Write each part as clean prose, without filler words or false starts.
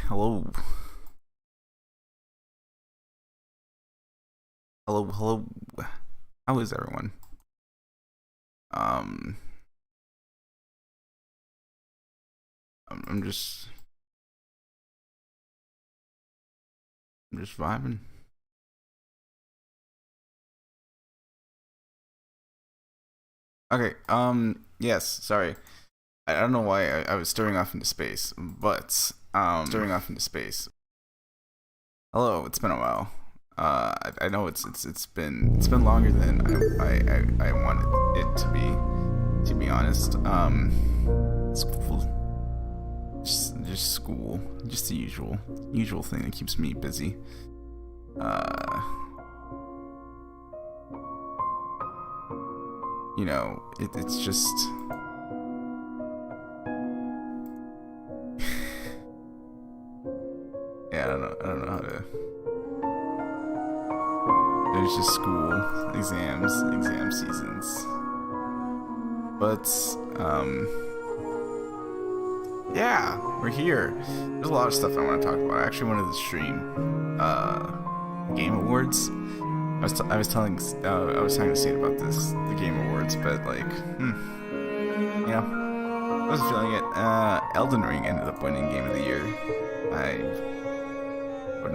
Hello. Hello. How is everyone? Um, I'm just vibing. Okay. Yes. Sorry. I don't know why I was staring off into space, but staring off into space. Hello. It's been a while. I know it's been longer than I wanted it to be. To be honest. School, just school, just the usual thing that keeps me busy. Uh, it's just yeah. I don't know how to. There's just school, exam seasons, but yeah, we're here. There's a lot of stuff I want to talk about. I actually wanted to stream Game Awards. I was telling Steve about the Game Awards, but I wasn't feeling it. Elden Ring ended up winning Game of the Year. I would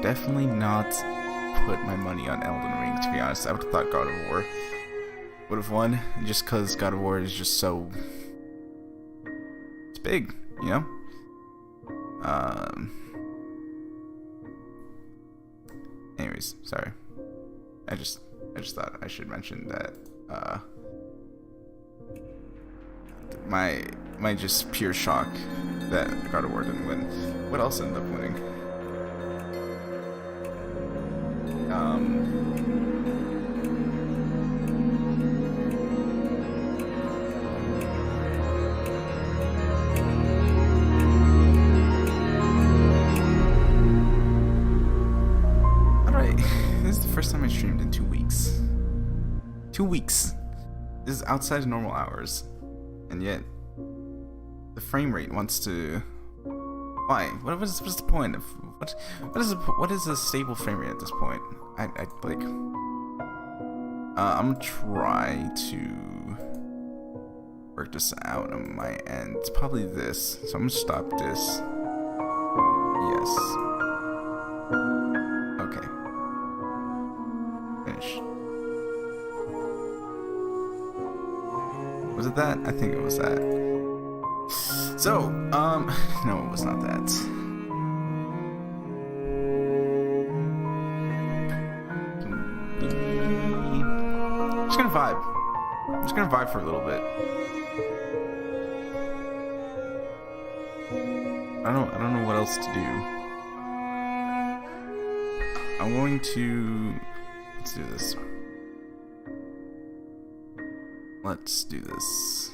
definitely not put my money on Elden Ring, to be honest. I would have thought God of War would have won, just because God of War is just so big, you know. Anyways, sorry. I just thought I should mention that my just pure shock that God of War didn't win. What else ended up winning? This is the first time I streamed in 2 weeks. 2 weeks. This is outside of normal hours, and yet the frame rate wants to. Why? What's the point of what is a stable frame rate at this point? I'm gonna try to work this out on my end. It's probably this, so I'm gonna stop this. Yes. Okay. Finish. Was it that? I think it was that. So, no, it was not that. I'm just gonna vibe for a little bit. I don't know what else to do. I'm going to let's do this.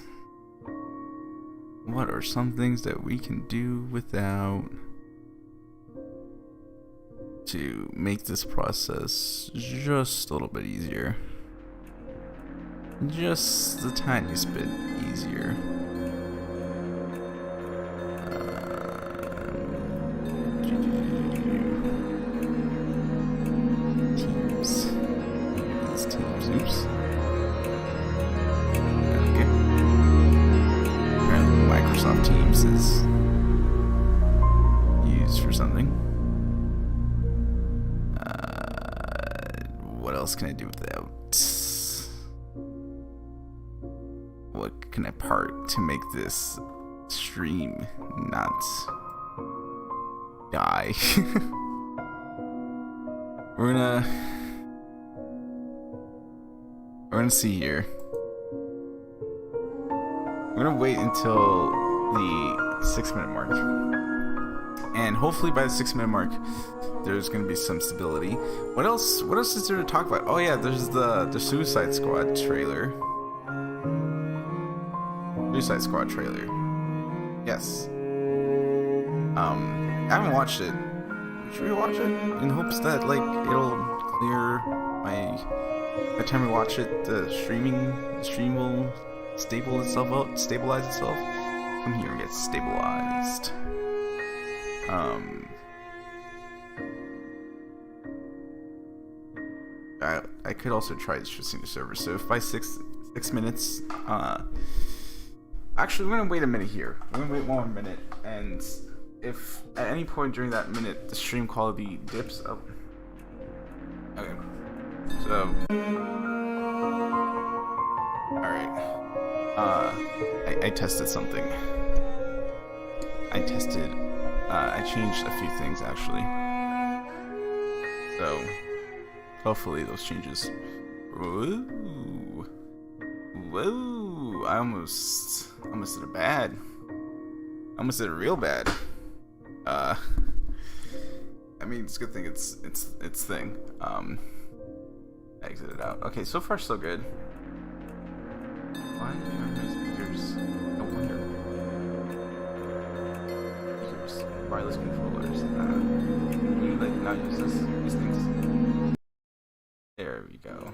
What are some things that we can do without to make this process just a little bit easier? Just the tiniest bit easier. Teams. These teams. Oops. Okay. Apparently Microsoft Teams is used for something. What else can I do without? What can I part to make this stream not die? We're gonna see here. We're gonna wait until the 6-minute mark, and hopefully by the 6-minute mark there's gonna be some stability. What else is there to talk about? Oh yeah, there's the Suicide Squad trailer. Suicide Squad trailer. Yes. I haven't watched it. Should we watch it in hopes that it'll clear by the time we watch it, the stream will stabilize itself. Come here and get stabilized. Um, I could also try switching the server. So if by six minutes, actually we're gonna wait a minute here. We're gonna wait 1 more minute, and if at any point during that minute the stream quality dips up. Okay. So. Alright. I tested something. I changed a few things actually. So, hopefully those changes. Whoa. Whoa. I almost did it bad. I almost did it real bad. I mean, it's a good thing it's thing. I exited out. Okay, so far so good. Why are there speakers? No wonder. Speakers, wireless controllers. Can you like not use these things? There we go.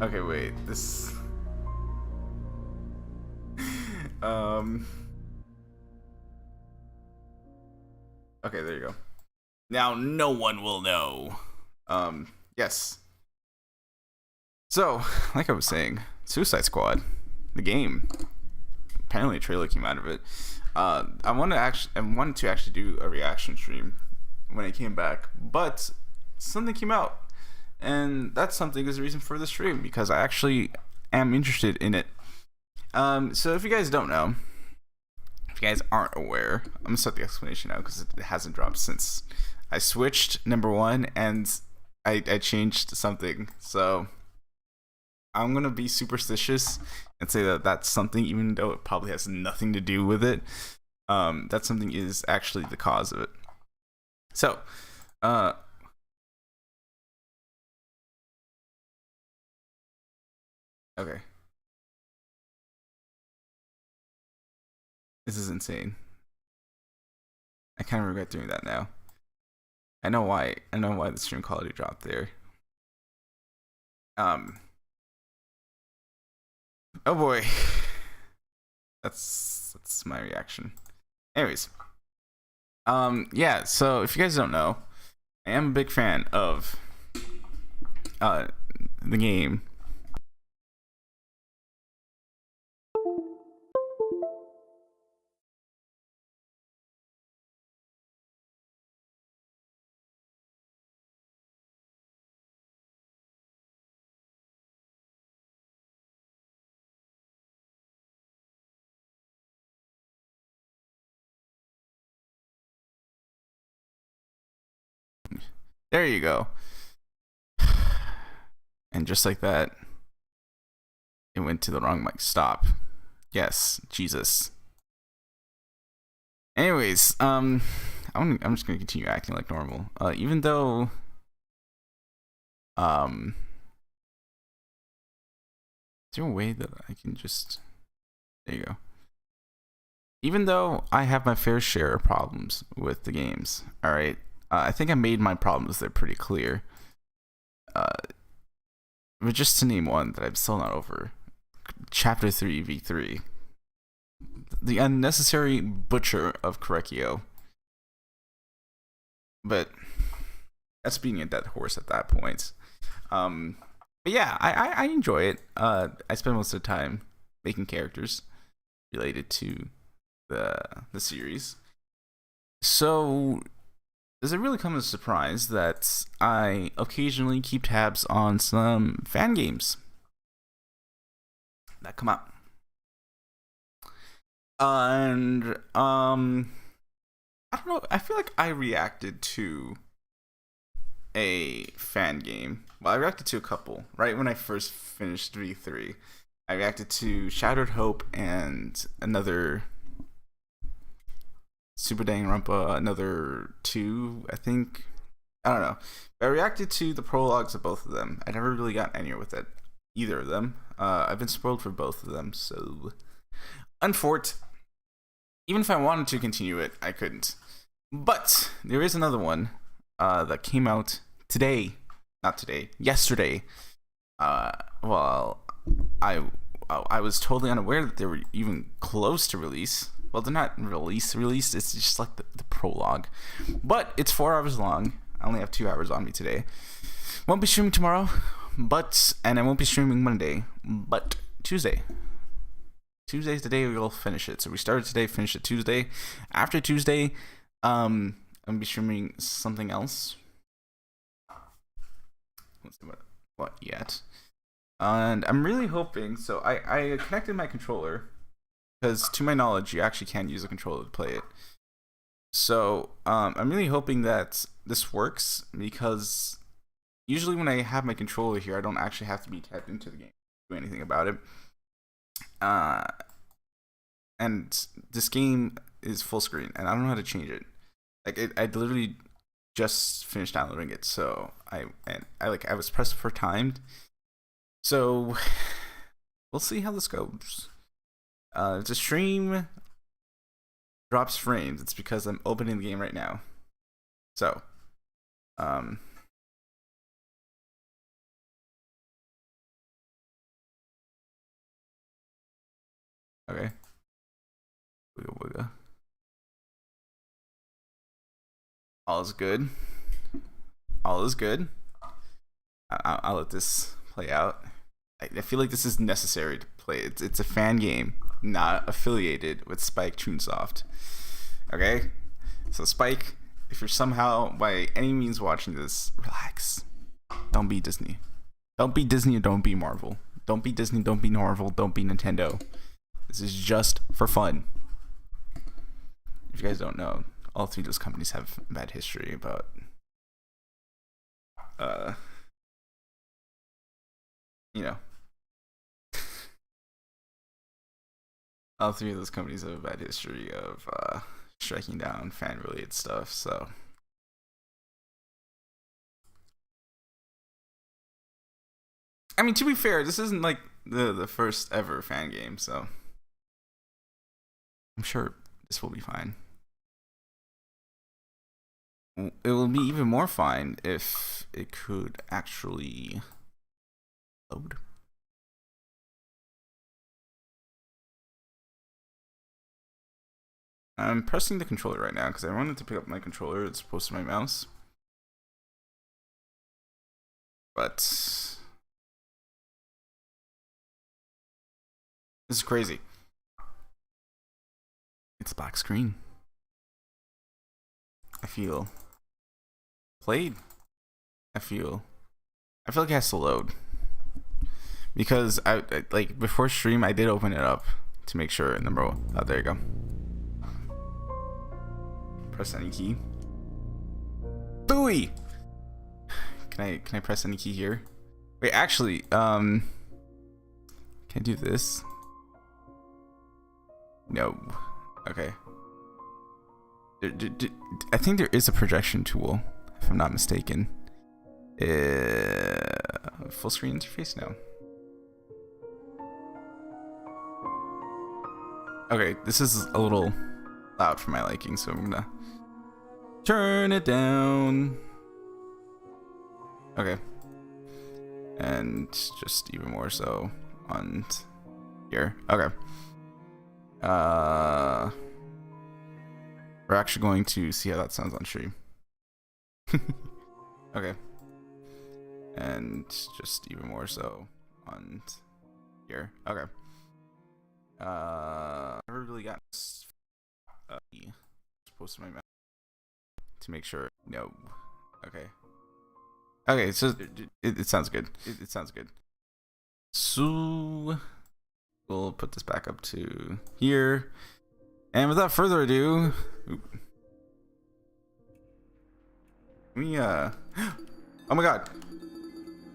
Okay, wait. This. Okay, there you go. Now no one will know. Yes. So, like I was saying, Suicide Squad, the game. Apparently a trailer came out of it. I wanted to actually do a reaction stream when it came back, but something came out. And that something is the reason for the stream, because I actually am interested in it. So if you guys don't know, if you guys aren't aware, I'm gonna start the explanation now because it hasn't dropped since I switched, number one, and I changed something. So I'm gonna be superstitious and say that that's something, even though it probably has nothing to do with it. That something is actually the cause of it. So, okay. This is insane. I kind of regret doing that now. I know why the stream quality dropped there. Oh boy. That's my reaction. Anyways. Yeah, so if you guys don't know, I am a big fan of the game. There you go. And just like that, it went to the wrong mic. Stop. Yes, Jesus. Anyways, I'm just gonna continue acting like normal. Even though, is there a way that I can just? There you go. Even though I have my fair share of problems with the games, all right. I think I made my problems there pretty clear. But just to name one that I'm still not over, Chapter 3 V3, the unnecessary butcher of Correcchio. But that's beating a dead horse at that point. But yeah, I enjoy it. I spend most of the time making characters related to the series. So does it really come as a surprise that I occasionally keep tabs on some fan games that come out? And I don't know, I feel like I reacted to a fan game. Well, I reacted to a couple right when I first finished V3. I reacted to Shattered Hope and another Super Danganronpa, another two, I think. I don't know. But I reacted to the prologues of both of them. I never really got anywhere with it, either of them. I've been spoiled for both of them, so unfort. Even if I wanted to continue it, I couldn't. But there is another one that came out today. Not today, yesterday. While I I was totally unaware that they were even close to release. Well, they're not released. It's just like the prologue. But it's 4 hours long. I only have 2 hours on me today. Won't be streaming tomorrow, and I won't be streaming Monday, but Tuesday. Tuesday's the day we'll finish it. So we started today, finish it Tuesday. After Tuesday, I'm gonna be streaming something else. Let's see what yet. And I'm really hoping. So I connected my controller because, to my knowledge, you actually can use a controller to play it. So I'm really hoping that this works, because usually when I have my controller here, I don't actually have to be tapped into the game to do anything about it. And this game is full screen, and I don't know how to change it. I literally just finished downloading it, so I was pressed for timed. So we'll see how this goes. If the stream drops frames, it's because I'm opening the game right now. So okay. Wigga wigga. All is good. All is good. I'll let this play out. I feel like this is necessary to play. It's a fan game, not affiliated with Spike Chunsoft. Okay? So Spike, if you're somehow by any means watching this, relax. Don't be Disney. Don't be Disney or don't be Marvel. Don't be Disney, don't be Marvel, don't be Nintendo. This is just for fun. If you guys don't know, all three of those companies have bad history about you know, all three of those companies have a bad history of striking down fan related stuff. So I mean, to be fair, this isn't like the first ever fan game, so I'm sure this will be fine. It will be even more fine if it could actually load. I'm pressing the controller right now because I wanted to pick up my controller as opposed to my mouse. But this is crazy. It's a black screen. I feel played. I feel like it has to load, because I like before stream I did open it up to make sure. And oh, there you go. Press any key. Booey. Can I press any key here? Wait, actually, can I do this? No. Okay. I think there is a projection tool, if I'm not mistaken. Full screen interface? No. Okay, this is a little loud for my liking, so I'm gonna turn it down. Okay. And just even more so on here. Okay. We're actually going to see how that sounds on stream. Okay. And just even more so on here. Okay. Never really got supposed to my mouth to make sure. No. Okay. Okay, so it sounds good. It sounds good. So we'll put this back up to here. And without further ado, oh my god.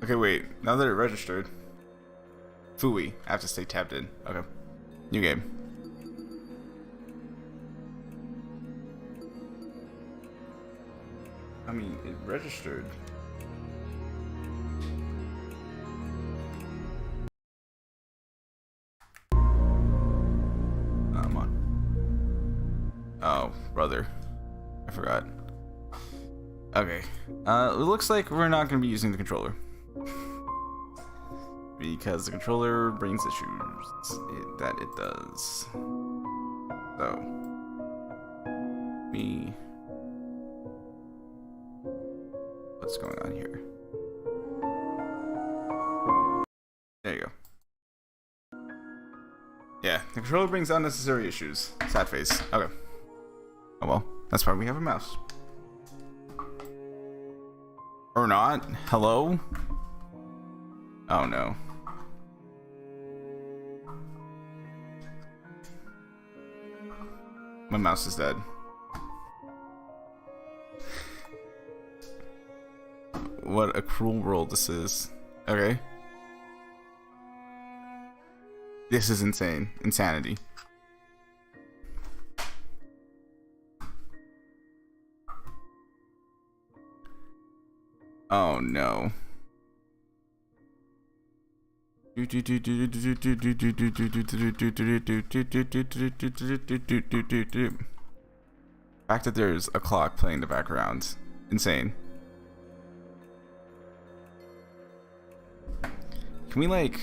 Okay, wait. Now that it registered, Fooey, I have to stay tapped in. Okay. New game. I mean, it registered. I'm on. Oh, brother. I forgot. Okay. It looks like we're not going to be using the controller. because the controller brings issues. That it does. So, what's going on here? There you go. Yeah, the controller brings unnecessary issues. Sad face. Okay. Oh well, that's why we have a mouse. Or not. Hello? Oh no. My mouse is dead. What a cruel world this is. Okay. This is insane. Insanity. Oh no. The fact that there's a clock playing in the background. Insane. Can we like...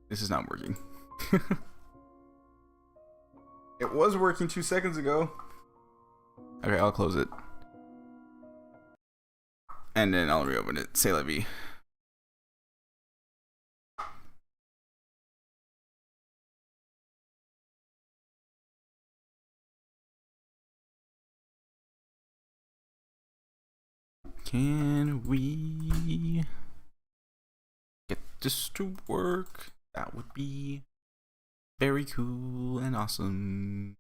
This is not working. It was working 2 seconds ago. Okay, I'll close it. And then I'll reopen it. C'est la vie. Can we get this to work? That would be very cool and awesome.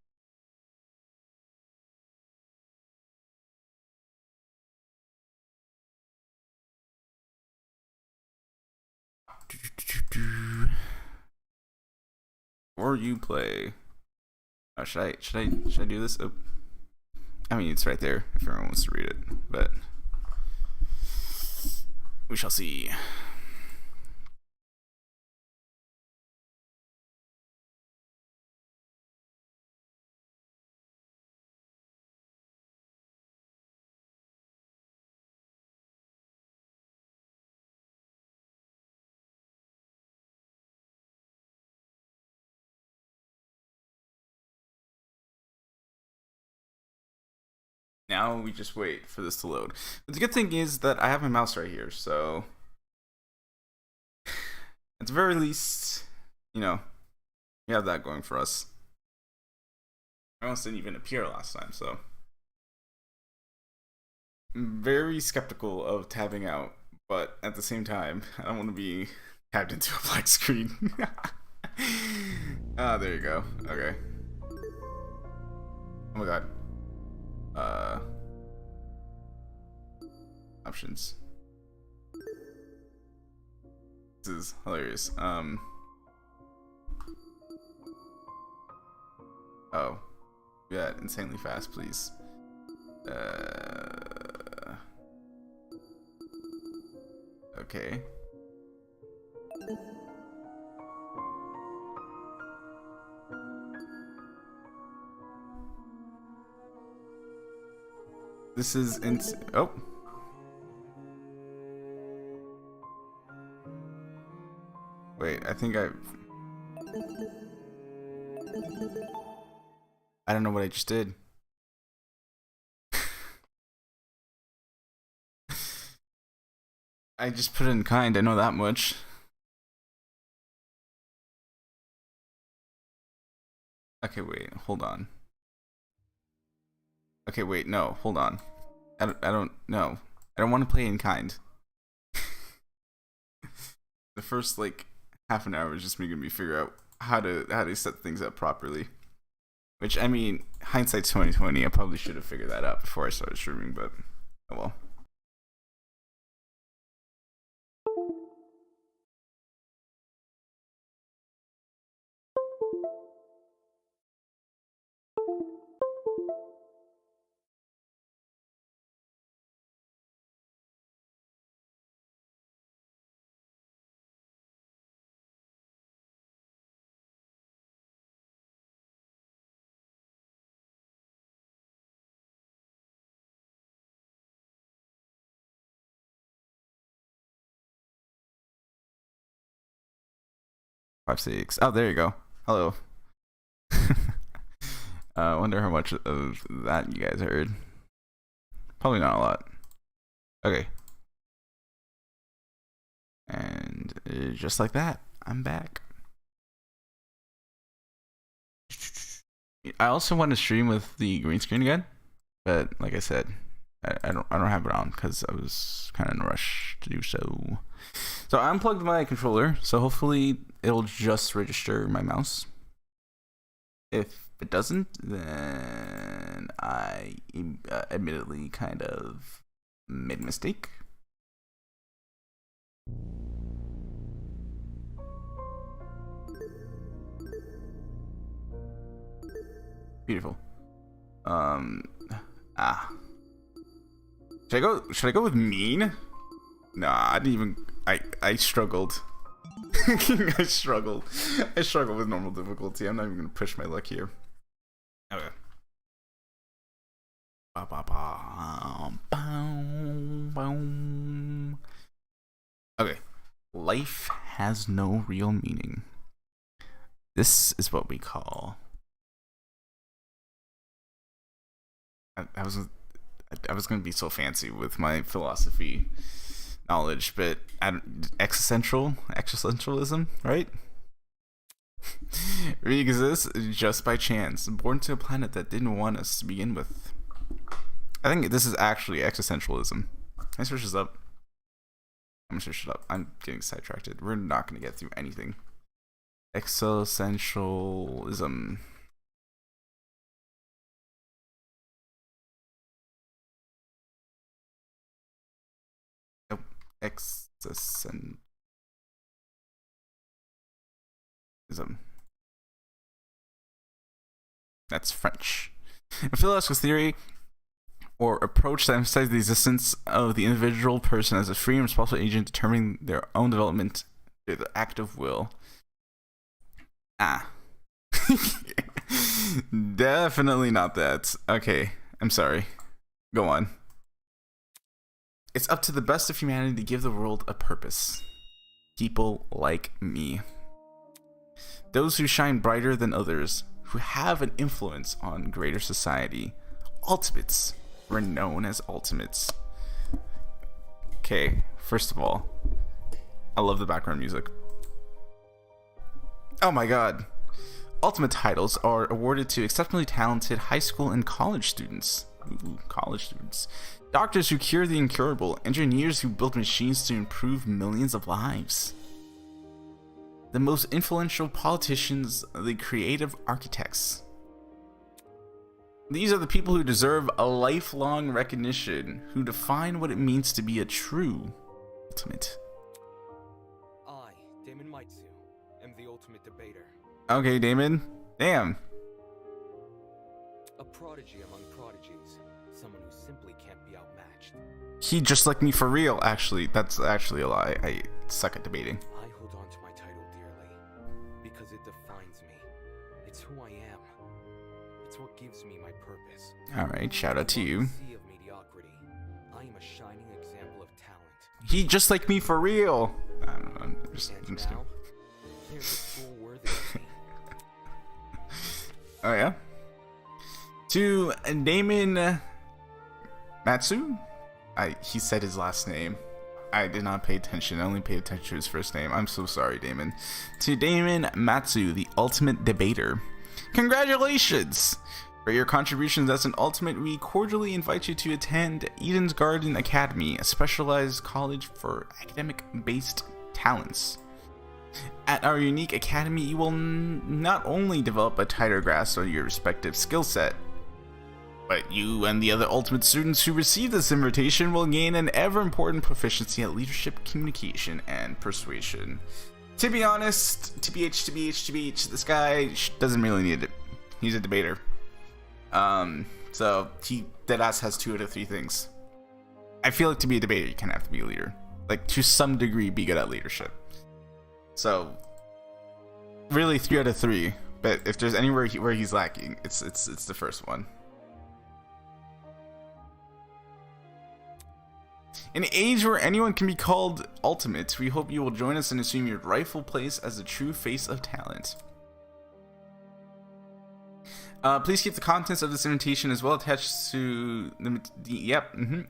Or you play. Oh, should I do this? Oh. I mean, it's right there if everyone wants to read it, but we shall see. Now we just wait for this to load. But the good thing is that I have my mouse right here, so at the very least, you know, we have that going for us. My mouse didn't even appear last time, so I'm very skeptical of tabbing out, but at the same time, I don't want to be tabbed into a black screen. Ah, there you go. Okay. Oh my god. Options. This is hilarious. Oh. Yeah, insanely fast, please. Okay. This is oh. Wait, I think I don't know what I just did. I just put in kind, I know that much. Okay, wait, hold on. Okay, wait, no, hold on. I don't know. I don't want to play in kind. The first like half an hour is just making me figure out how to set things up properly. Which, I mean, hindsight's 2020. I probably should have figured that out before I started streaming, but oh well. 5, 6. Oh, there you go. Hello. I wonder how much of that you guys heard. Probably not a lot. Okay. And just like that, I'm back. I also want to stream with the green screen again, but like I said, I don't have it on because I was kind of in a rush to do so. So I unplugged my controller, so hopefully it'll just register my mouse. If it doesn't, then I admittedly kind of made a mistake. Beautiful. Should I go with mean? Nah, I didn't even. I struggled. I struggled with normal difficulty. I'm not even gonna push my luck here. Okay. Okay. Life has no real meaning. This is what we call. I was gonna be so fancy with my philosophy knowledge, but existentialism, right? We exist just by chance, born to a planet that didn't want us to begin with. I think this is actually existentialism. Can I search this up? I'm gonna search it up. I'm getting sidetracked. We're not gonna get through anything. Existentialism. Existentialism. That's French. A philosophical theory or approach that emphasizes the existence of the individual person as a free and responsible agent determining their own development through the act of will. Definitely not that. Okay, I'm sorry. Go on. It's up to the best of humanity to give the world a purpose. People like me. Those who shine brighter than others, who have an influence on greater society. Ultimates. We're known as ultimates. Okay, first of all, I love the background music. Oh my god. Ultimate titles are awarded to exceptionally talented high school and college students. Ooh, college students. Doctors who cure the incurable. Engineers who build machines to improve millions of lives. The most influential politicians, the creative architects. These are the people who deserve a lifelong recognition, who define what it means to be a true ultimate. I, Damon Maitsu, am the ultimate debater. Okay, Damon. Damn. A prodigy among prodigies. Someone who simply can't be outmatched. He just like me for real, actually. That's actually a lie. I suck at debating. I hold on to my title dearly because it defines me. It's who I am. It's what gives me my purpose. Alright, shout out to you. Sea of mediocrity. I am a shining example of talent. He just like me for real. I don't know. I'm just now, there's a fool worthy of me. Oh yeah? To Damon Matsu? He said his last name. I did not pay attention. I only paid attention to his first name. I'm so sorry, Damon. To Damon Matsu, the ultimate debater. Congratulations! For your contributions as an ultimate, we cordially invite you to attend Eden's Garden Academy, a specialized college for academic-based talents. At our unique academy, you will not only develop a tighter grasp of your respective skill set, but you and the other ultimate students who receive this invitation will gain an ever-important proficiency at leadership, communication, and persuasion. To be honest, TBH, this guy doesn't really need it. He's a debater. So he deadass has 2 out of 3 things. I feel like to be a debater, you kind of have to be a leader. Like, to some degree, be good at leadership. So, really 3 out of 3. But if there's anywhere where he's lacking, it's the first one. An age where anyone can be called ultimate, we hope you will join us and assume your rightful place as the true face of talent. Please keep the contents of this invitation as well attached to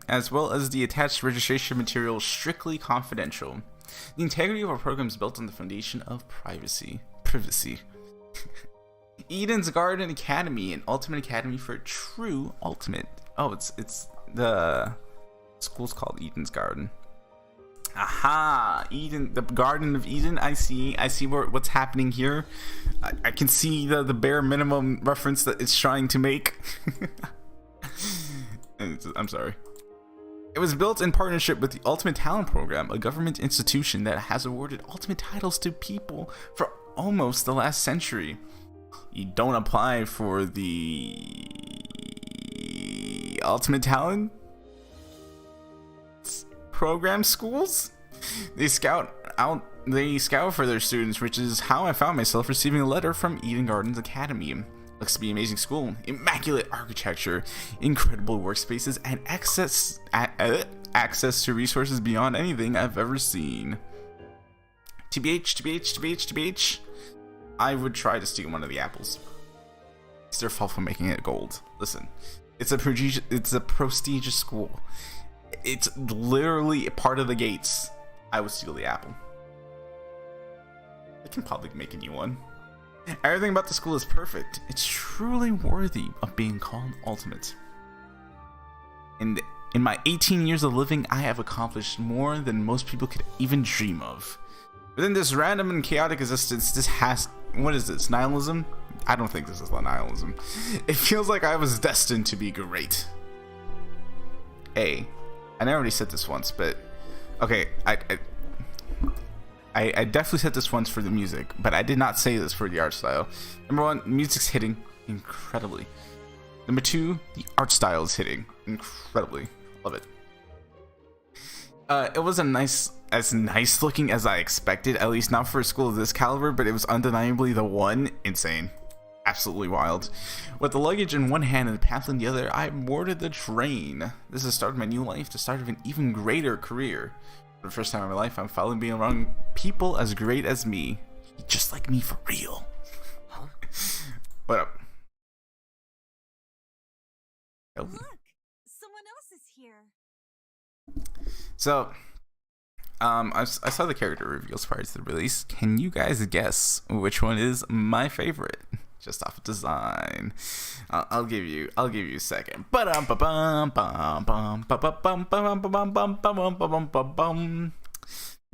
as well as the attached registration material strictly confidential. The integrity of our program is built on the foundation of privacy. Eden's Garden Academy, an ultimate academy for a true ultimate. Oh, it's the school's called Eden's Garden. Aha! Eden, the Garden of Eden. I see what's happening here. I can see the bare minimum reference that it's trying to make. I'm sorry. It was built in partnership with the Ultimate Talent Program, a government institution that has awarded ultimate titles to people for almost the last century. You don't apply for the Ultimate Talent Program schools? They scout for their students, which is how I found myself receiving a letter from Eden Gardens Academy. Looks to be an amazing school. Immaculate architecture, incredible workspaces, and access to resources beyond anything I've ever seen. TBH. I would try to steal one of the apples. It's their fault for making it gold. Listen, it's a prestigious school. It's literally a part of the gates. I would steal the apple. I can probably make a new one. Everything about the school is perfect. It's truly worthy of being called ultimate. And in my 18 years of living, I have accomplished more than most people could even dream of. Within this random and chaotic existence, this has... What is this? Nihilism? I don't think this is nihilism. It feels like I was destined to be great. I already said this once, but... Okay, I definitely said this once for the music, but I did not say this for the art style. Number one, music's hitting incredibly. Number two, the art style is hitting incredibly. Love it. It wasn't as nice looking as I expected, at least not for a school of this caliber, but it was undeniably the one. Insane. Absolutely wild. With the luggage in one hand and the path in the other, I boarded the train. This is the start of my new life, the start of an even greater career. For the first time in my life, I'm finally being around people as great as me. Just like me for real. Huh? What up? Look, someone else is here. So, I saw the character reveals prior to the release. Can you guys guess which one is my favorite? Just off of design. I'll give you a second. Did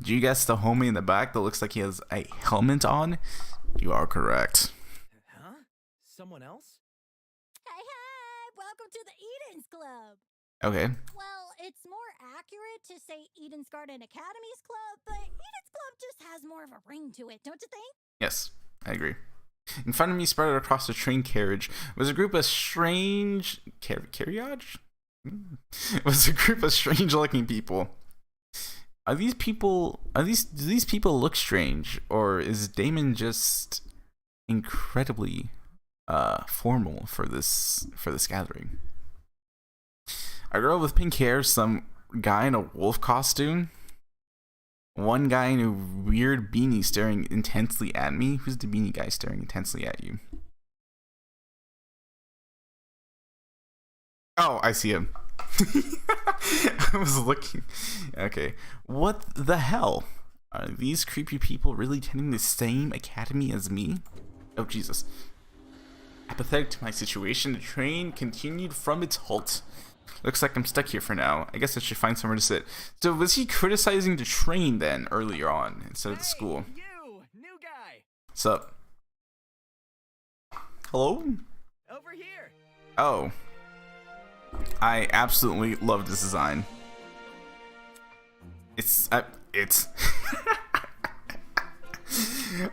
you guess the homie in the back that looks like he has a helmet on? You are correct. Huh? Someone else? Hey, welcome to the Eden's Club. Okay. Well, it's more accurate to say Eden's Garden Academy's Club, but Eden's Club just has more of a ring to it, don't you think? Yes, I agree. In front of me, spread out across the train carriage, was a group of strange carriage. Was a group of strange-looking people. Do these people look strange, or is Damon just incredibly formal for this gathering? A girl with pink hair, some guy in a wolf costume, one guy in a weird beanie staring intensely at me. Who's the beanie guy staring intensely at you? Oh, I see him. I was looking. Okay. What the hell? Are these creepy people really attending the same academy as me? Oh, Jesus. Apathetic to my situation, the train continued from its halt. Looks like I'm stuck here for now. I guess I should find somewhere to sit. So was he criticizing the train then earlier on instead of the school? You, new guy. Sup? Hello? Over here. Oh. I absolutely love this design.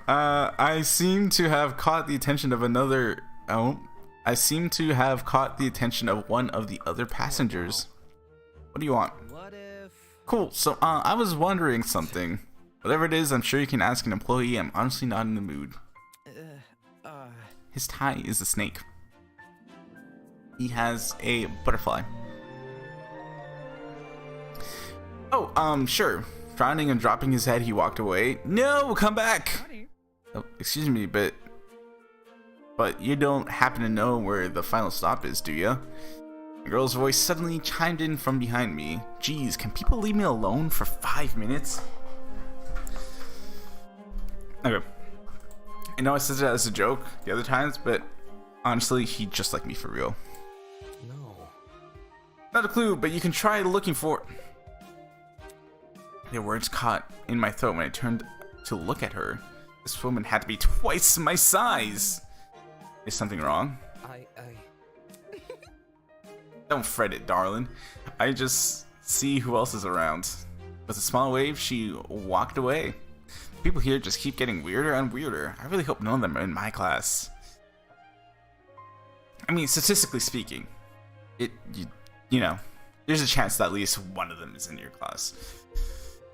I seem to have caught the attention of another... Oh. I seem to have caught the attention of one of the other passengers. What do you want? What if... Cool, so I was wondering something. Whatever it is, I'm sure you can ask an employee. I'm honestly not in the mood. His tie is a snake. He has a butterfly. Oh, sure. Frowning and dropping his head, he walked away. No, come back! Oh, excuse me, but you don't happen to know where the final stop is, do ya? A girl's voice suddenly chimed in from behind me. Jeez, can people leave me alone for 5 minutes? Okay. I know I said that as a joke the other times, but honestly, he just like me for real. No. Not a clue, but you can try looking for... The words caught in my throat when I turned to look at her. This woman had to be twice my size. Is something wrong? Don't fret it, darling. I just see who else is around. With a small wave, she walked away. People here just keep getting weirder and weirder. I really hope none of them are in my class. I mean, statistically speaking, you know, there's a chance that at least one of them is in your class.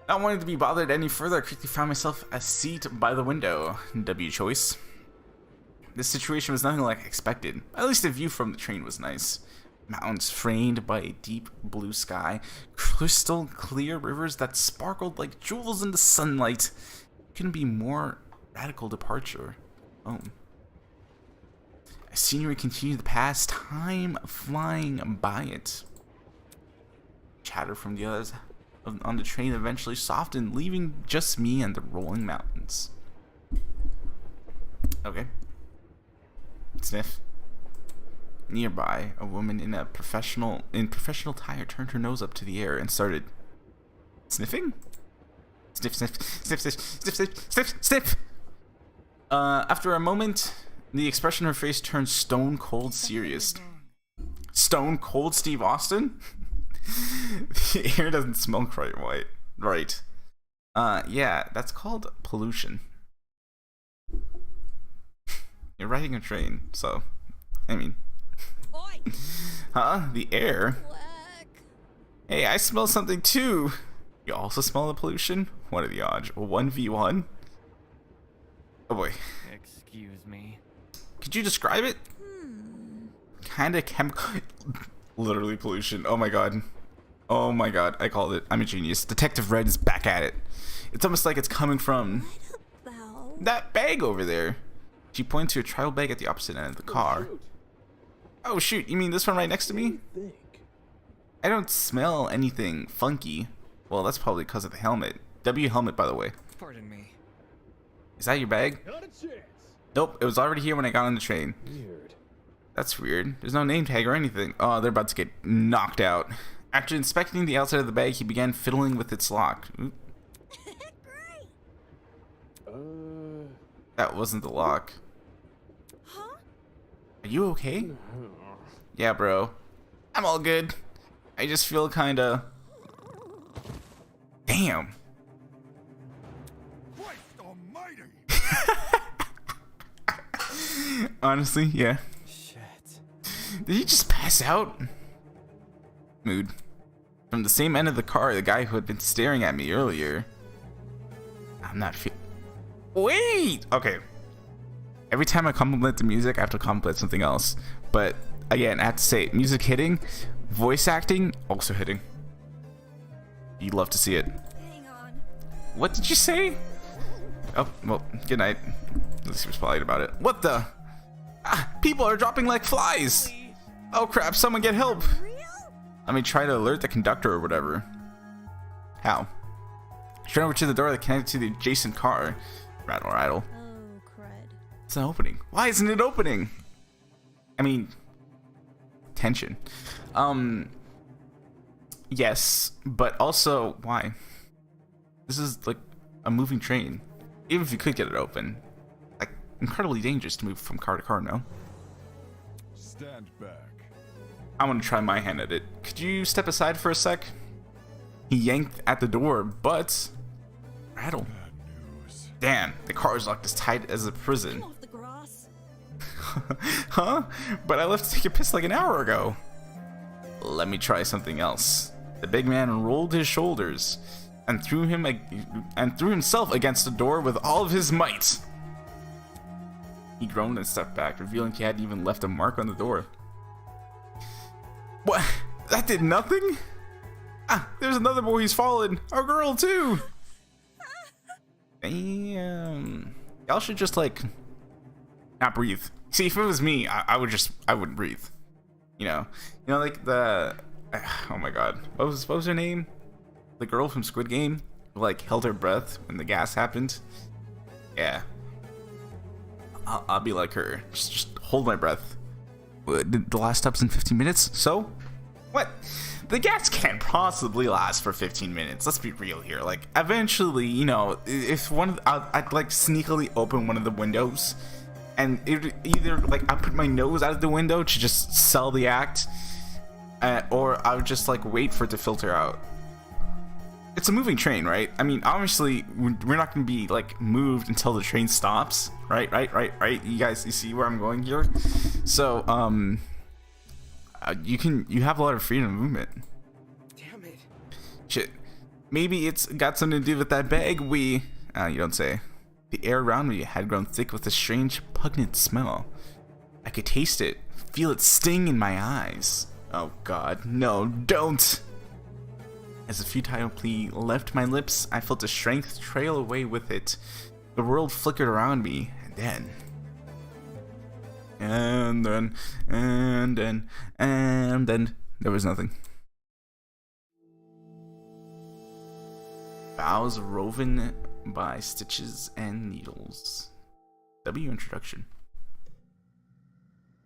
Not wanting to be bothered any further, I quickly found myself a seat by the window. W choice. This situation was nothing like expected. At least the view from the train was nice. Mountains framed by a deep blue sky, crystal clear rivers that sparkled like jewels in the sunlight. Couldn't be more radical departure. Oh. As scenery continued to pass, time flying by it. Chatter from the others on the train eventually softened, leaving just me and the rolling mountains. Okay. Sniff. Nearby, a woman in professional attire turned her nose up to the air and started sniffing. Sniff, sniff, sniff, sniff, sniff, sniff, sniff, sniff. After a moment, the expression on her face turned stone cold serious. Stone cold Steve Austin? The air doesn't smell quite right. Yeah, that's called pollution. You're riding a train, so I mean. Huh? The air? Hey, I smell something too. You also smell the pollution? What are the odds? 1v1? Oh boy. Excuse me. Could you describe it? Kinda chemical. Literally pollution. Oh my god. Oh my god. I called it. I'm a genius. Detective Red is back at it. It's almost like it's coming from that bag over there. She pointed to a travel bag at the opposite end of the car. Oh shoot, you mean this one right next to me? I don't smell anything funky. Well, that's probably because of the helmet. W helmet, by the way. Pardon me. Is that your bag? Not a chance. Nope, it was already here when I got on the train. Weird. That's weird. There's no name tag or anything. Oh, they're about to get knocked out. After inspecting the outside of the bag, he began fiddling with its lock. Oop. Great. That wasn't the lock. Huh? Are you okay? Yeah, bro. I'm all good. I just feel kinda... Damn. Christ almighty! Honestly, yeah. Shit. Did he just pass out? Mood. From the same end of the car, the guy who had been staring at me earlier. I'm not Wait! Okay. Every time I compliment the music, I have to compliment something else. But, again, I have to say, music hitting, voice acting, also hitting. You'd love to see it. Hang on. What did you say? Oh, well, good night. Let's see what's polite about it. What the? Ah, people are dropping like flies! Oh crap, someone get help! Real? Let me try to alert the conductor or whatever. How? Turn over to the door that connected to the adjacent car. Rattle, rattle. Oh, crud. It's not opening. Why isn't it opening? I mean, tension. Yes, but also, why? This is like a moving train. Even if you could get it open, like, incredibly dangerous to move from car to car, no? Stand back. I want to try my hand at it. Could you step aside for a sec? He yanked at the door, but... Rattle. Bad news. Damn, the car is locked as tight as a prison. Come off the grass. Huh? But I left to take a piss like an hour ago. Let me try something else. The big man rolled his shoulders and threw himself against the door with all of his might. He groaned and stepped back, revealing he hadn't even left a mark on the door. What? That did nothing? Ah, there's another boy who's fallen. A girl too. Damn. Y'all should just like not breathe. See, if it was me, I wouldn't breathe. You know, like the, oh my god, what was her name? The girl from Squid Game who like held her breath when the gas happened. Yeah, I'll be like her. Just hold my breath. The last stop's in 15 minutes. So, what? The gas can't possibly last for 15 minutes. Let's be real here. Like, eventually, you know, if I'd like sneakily open one of the windows, and it either like I put my nose out of the window to just sell the act, or I would just like wait for it to filter out. It's a moving train, right? I mean, obviously, we're not going to be like moved until the train stops, right? You see where I'm going here? So, you have a lot of freedom of movement. Damn it. Shit. Maybe it's got something to do with that bag you don't say. The air around me had grown thick with a strange, pungent smell. I could taste it, feel it sting in my eyes. Oh god, no, don't! As a futile plea left my lips, I felt the strength trail away with it. The world flickered around me, and then... And then there was nothing. Vows woven by stitches and needles. W introduction.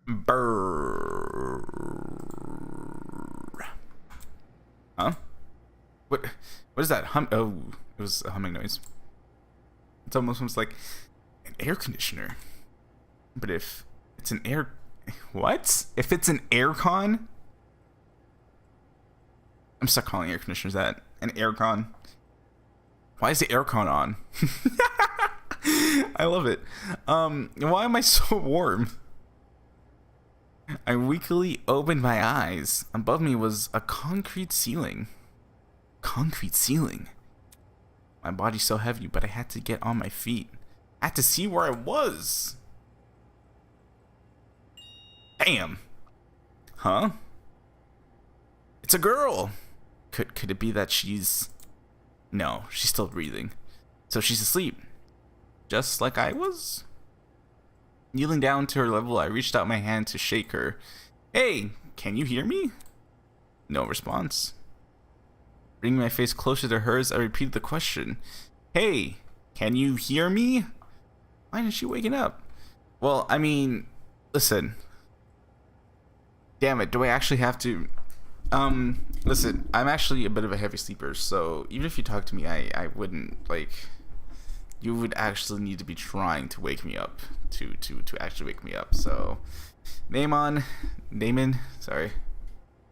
Brrr. Huh? What is that? Oh, it was a humming noise. It's almost like an air conditioner. But if it's an air... What? If it's an aircon? I'm stuck calling air conditioners that. An aircon. Why is the aircon on? I love it. Why am I so warm? I weakly opened my eyes. Above me was a concrete ceiling. Concrete ceiling? My body's so heavy, but I had to get on my feet. I had to see where I was. Damn. Huh? It's a girl. Could it be that she's... No, she's still breathing. So she's asleep. Just like I was. Kneeling down to her level, I reached out my hand to shake her. Hey, can you hear me? No response. Bringing my face closer to hers, I repeated the question. Hey, can you hear me? Why isn't she waking up? Well, I mean, listen. Damn it, do I actually have to... Listen, I'm actually a bit of a heavy sleeper, so even if you talk to me, I wouldn't, like... You would actually need to be trying to wake me up, to actually wake me up, so... Damon, sorry.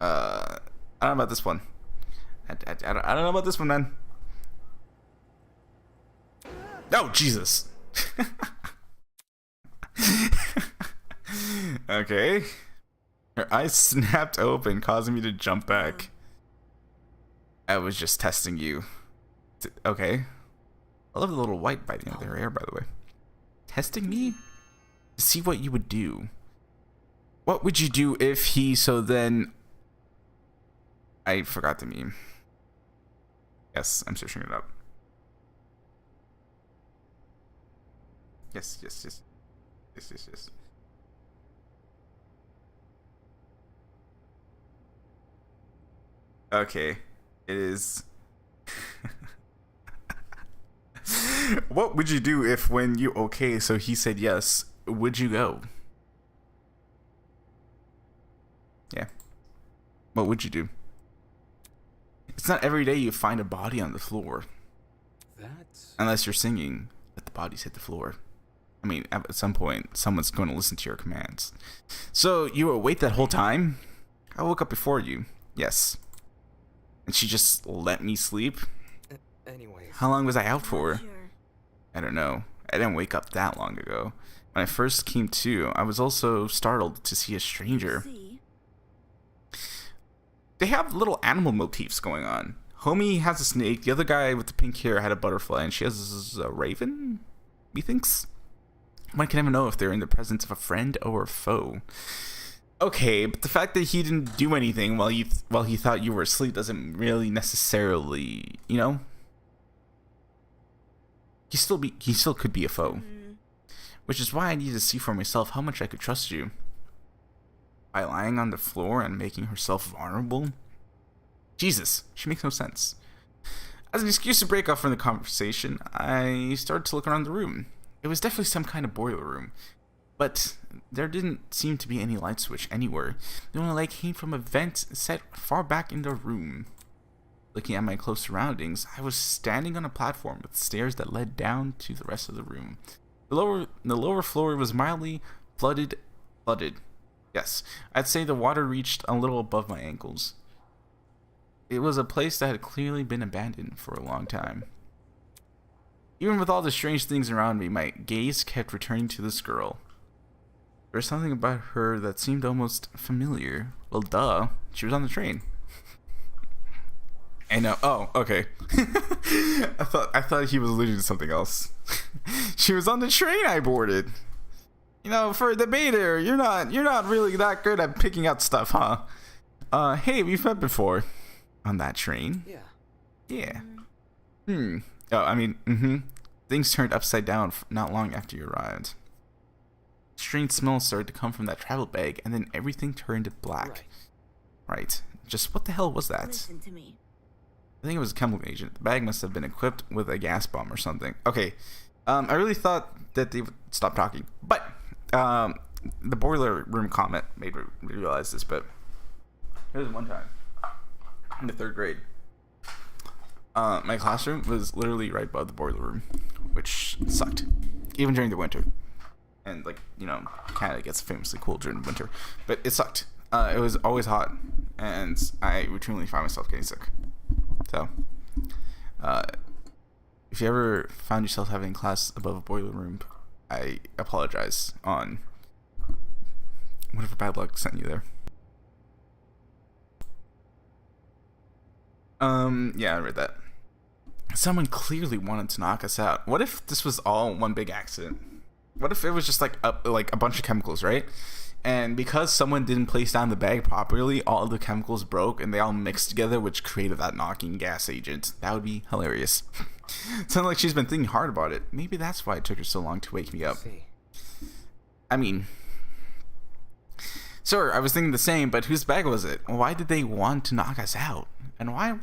I don't know about this one. I don't know about this one, man. Oh, Jesus! Okay. Her eyes snapped open, causing me to jump back. I was just testing you. Okay. I love the little white by the end of their hair, by the way. Testing me? To see what you would do. What would you do if he... So then... I forgot the meme. Yes, I'm searching it up. Yes. Okay. It is... What would you do if when you okay, so he said yes, would you go? Yeah. What would you do? It's not every day you find a body on the floor. That's... Unless you're singing, let the bodies hit the floor. I mean, at some point, someone's going to listen to your commands. So, you were awake that whole time? I woke up before you. Yes. And she just let me sleep? Anyways. How long was I out for? Sure. I don't know. I didn't wake up that long ago. When I first came to, I was also startled to see a stranger. See? They have little animal motifs going on. Homie has a snake. The other guy with the pink hair had a butterfly, and she has a raven, methinks? One can never know if they're in the presence of a friend or a foe. Okay, but the fact that he didn't do anything while he thought you were asleep doesn't really necessarily, you know. He still could be a foe, which is why I need to see for myself how much I could trust you. By lying on the floor and making herself vulnerable? Jesus, she makes no sense. As an excuse to break off from the conversation, I started to look around the room. It was definitely some kind of boiler room, but there didn't seem to be any light switch anywhere. The only light came from a vent set far back in the room. Looking at my close surroundings, I was standing on a platform with stairs that led down to the rest of the room. The lower floor was mildly flooded. Yes, I'd say the water reached a little above my ankles. It was a place that had clearly been abandoned for a long time. Even with all the strange things around me, my gaze kept returning to this girl. There was something about her that seemed almost familiar. Well, duh, she was on the train. I know. Oh, okay. I thought he was alluding to something else. She was on the train I boarded. You know, for a debater, you're not really that good at picking out stuff, huh? Hey, we've met before. On that train? Yeah. Oh, I mean, Things turned upside down not long after you arrived. Strange smells started to come from that travel bag, and then everything turned black. Right. Just what the hell was that? Listen to me. I think it was a chemical agent. The bag must have been equipped with a gas bomb or something. Okay. I really thought that they would stop talking. But, the boiler room comment made me realize this, but there was one time in the 3rd grade. My classroom was literally right above the boiler room, which sucked. Even during the winter. And, like, you know, Canada gets famously cold during the winter. But it sucked. It was always hot, and I routinely find myself getting sick. So, if you ever found yourself having class above a boiler room, I apologize on whatever bad luck sent you there. Yeah, I read that. Someone clearly wanted to knock us out. What if this was all one big accident? What if it was just like a bunch of chemicals, right? And because someone didn't place down the bag properly, all the chemicals broke and they all mixed together, which created that knocking gas agent. That would be hilarious. Sounds like she's been thinking hard about it. Maybe that's why it took her so long to wake me up. I mean, sir, I was thinking the same, but whose bag was it? Why did they want to knock us out? And why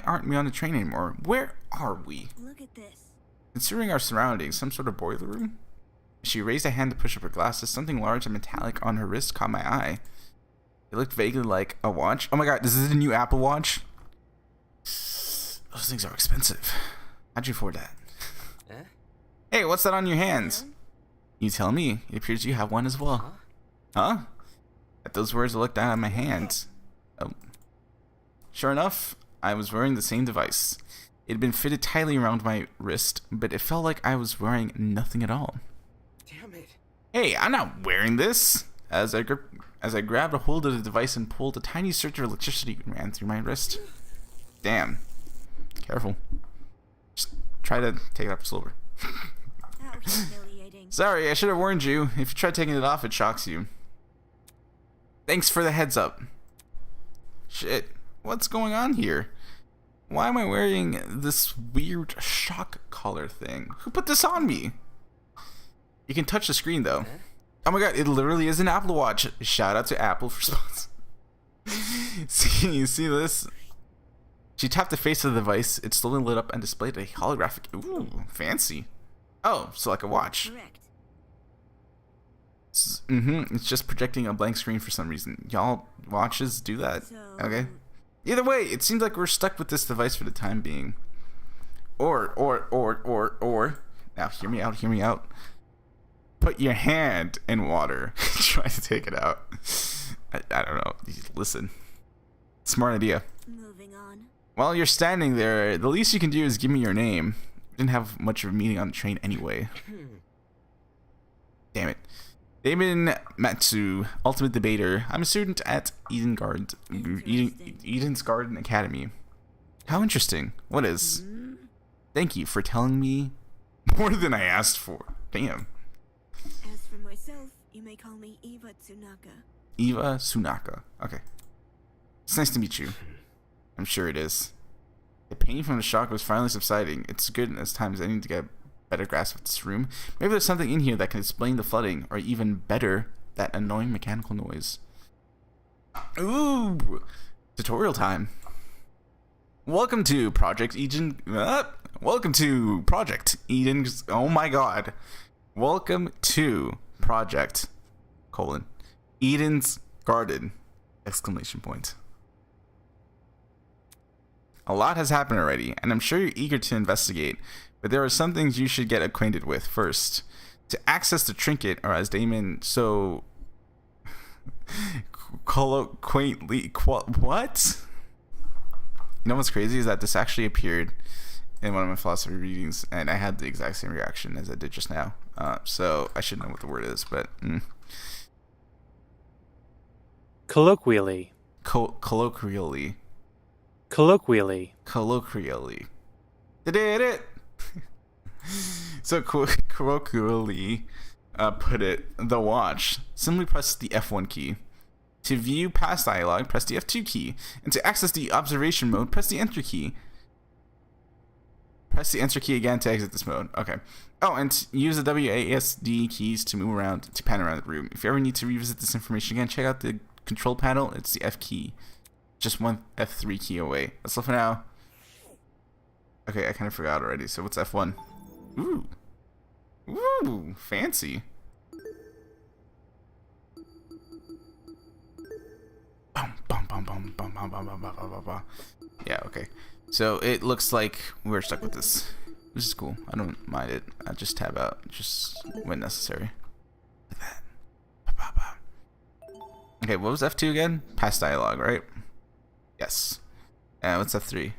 aren't we on the train anymore? Where are we? Look at this. Considering our surroundings, some sort of boiler room? She raised a hand to push up her glasses. Something large and metallic on her wrist caught my eye. It looked vaguely like a watch. Oh my god, is this a new Apple Watch? Those things are expensive. How'd you afford that? Hey, what's that on your hands? You tell me. It appears you have one as well. Huh? At those words, I looked down at my hands. Oh. Sure enough, I was wearing the same device. It had been fitted tightly around my wrist, but it felt like I was wearing nothing at all. Damn it. Hey, I'm not wearing this. As I grabbed a hold of the device and pulled, a tiny surge of electricity ran through my wrist. Damn. Careful. Just try to take it up slower. How humiliating. Sorry, I should have warned you. If you try taking it off, it shocks you. Thanks for the heads up. Shit, what's going on here? Why am I wearing this weird shock collar thing? Who put this on me? You can touch the screen though. Oh my god, it literally is an Apple Watch. Shout out to Apple for sponsors. See this? She tapped the face of the device. It slowly lit up and displayed a holographic. Ooh, fancy. Oh, so like a watch. Correct. It's just projecting a blank screen for some reason. Y'all watches do that. So, Okay. Either way, it seems like we're stuck with this device for the time being. Or. Now, hear me out. Put your hand in water. Try to take it out. I don't know. Listen. Smart idea. moving on. While you're standing there, the least you can do is give me your name. We didn't have much of a meeting on the train anyway. Damn it. Damon Matsu, Ultimate Debater. I'm a student at Eden's Garden Academy. How interesting. What is? Thank you for telling me more than I asked for. Damn. As for myself, you may call me Eva Tsunaka. Eva Sunaka. Okay. It's nice to meet you. I'm sure it is. The pain from the shock was finally subsiding. It's good as time as I need to get a better grasp of this room. Maybe there's something in here that can explain the flooding, or even better, that annoying mechanical noise. Ooh! Tutorial time. Welcome to Project Eden. Welcome to Project Eden. Oh my god. Welcome to Project Eden's Garden! Exclamation point. A lot has happened already, and I'm sure you're eager to investigate, but there are some things you should get acquainted with first. To access the trinket, or as Damon so quaintly what? You know what's crazy is that this actually appeared in one of my philosophy readings, and I had the exact same reaction as I did just now. So I should know what the word is, but Colloquially. Colloquially. Did it? So colloquially, put it, the watch. Simply press the F1 key. To view past dialogue, press the F2 key. And to access the observation mode, press the Enter key. Press the Enter key again to exit this mode. Okay. Oh, and use the WASD keys to move around, to pan around the room. If you ever need to revisit this information again, check out the control panel. It's the F key. Just one F3 key away. That's all for now. Okay, I kind of forgot already. So what's F1? Ooh. Ooh, fancy. Yeah, okay. So it looks like we're stuck with this. This is cool. I don't mind it. I just tab out just when necessary. Like that. Okay, what was F2 again? Past dialogue, right? Yes. What's F3?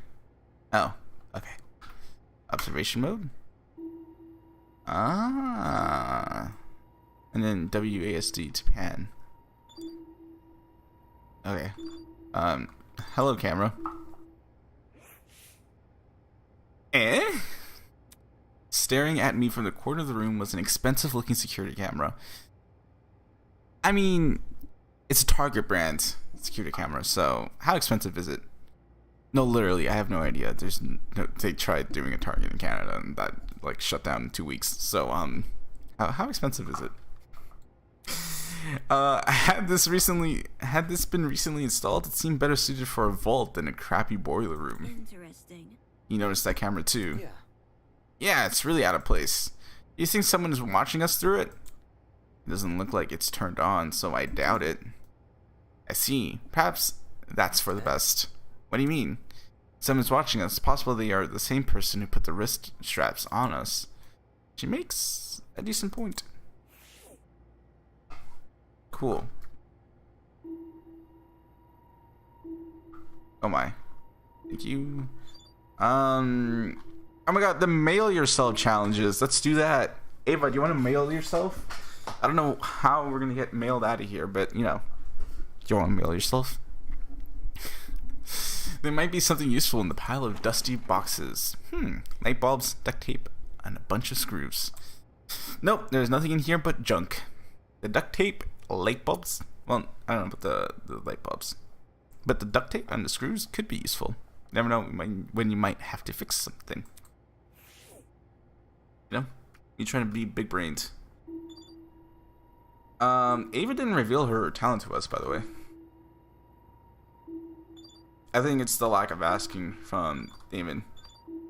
Oh, okay. Observation mode? Ah. And then WASD to pan. Okay. Hello, camera. Eh? Staring at me from the corner of the room was an expensive-looking security camera. I mean, it's a Target brand security camera, so how expensive is it? No, literally, I have no idea. There's no, they tried doing a Target in Canada and that like shut down in 2 weeks. So how expensive is it? Had this been recently installed, it seemed better suited for a vault than a crappy boiler room. Interesting. You noticed that camera too? Yeah. Yeah, it's really out of place. You think someone is watching us through it? It doesn't look like it's turned on, so I doubt it. I see. Perhaps that's for the best. What do you mean? Someone's watching us. It's possible they are the same person who put the wrist straps on us. She makes a decent point. Cool. Oh my. Thank you. Oh my god, the mail yourself challenges. Let's do that. Ava, do you want to mail yourself? I don't know how we're gonna get mailed out of here, but you know. Do you want to mail yourself? There might be something useful in the pile of dusty boxes. Light bulbs, duct tape, and a bunch of screws. Nope, there's nothing in here but junk. The duct tape, light bulbs. Well, I don't know about the light bulbs, but the duct tape and the screws could be useful. You never know when you might have to fix something. You know, you're trying to be big brained. Ava didn't reveal her talent to us, by the way. I think it's the lack of asking from Damon.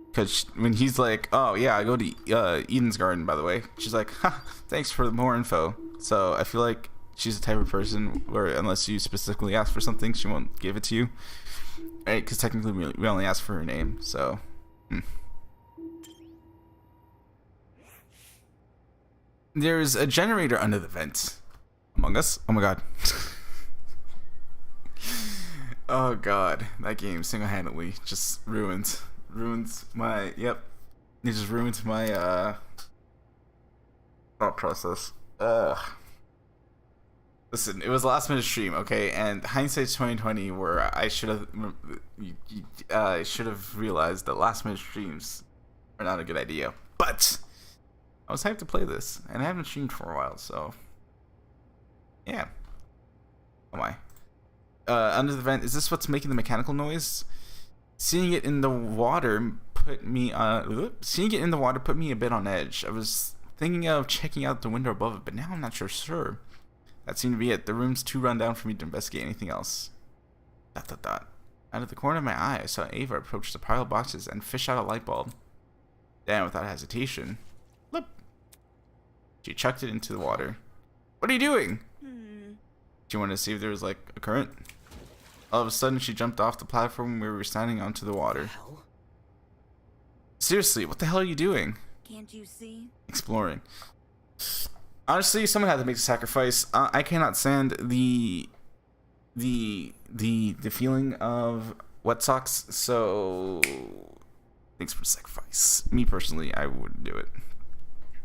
Because when he's like, oh yeah, I go to Eden's Garden, by the way. She's like, ha, thanks for more info. So I feel like she's the type of person where unless you specifically ask for something, she won't give it to you. Right? Because technically we only ask for her name, so. There's a generator under the vent. Among Us? Oh my god. Oh god. That game single-handedly just ruined my, yep. It just ruined my, thought process. Ugh. Listen, it was a last minute stream, okay, and hindsight's 2020, where I should have realized that last minute streams are not a good idea. But I was hyped to play this, and I haven't streamed for a while, so yeah. Oh my. Under the vent, is this what's making the mechanical noise? Seeing it in the water put me a bit on edge. I was thinking of checking out the window above it, but now I'm not sure. That seemed to be it. The room's too run down for me to investigate anything else. ... Out of the corner of my eye, I saw Ava approach the pile of boxes and fish out a light bulb. Then, without hesitation, look, she chucked it into the water. What are you doing? She wanted to see if there was like a current. All of a sudden, she jumped off the platform where we were standing onto the water. Hell? Seriously, what the hell are you doing? Can't you see? Exploring. Honestly, someone had to make the sacrifice. I cannot stand the feeling of wet socks. So, thanks for the sacrifice. Me personally, I wouldn't do it.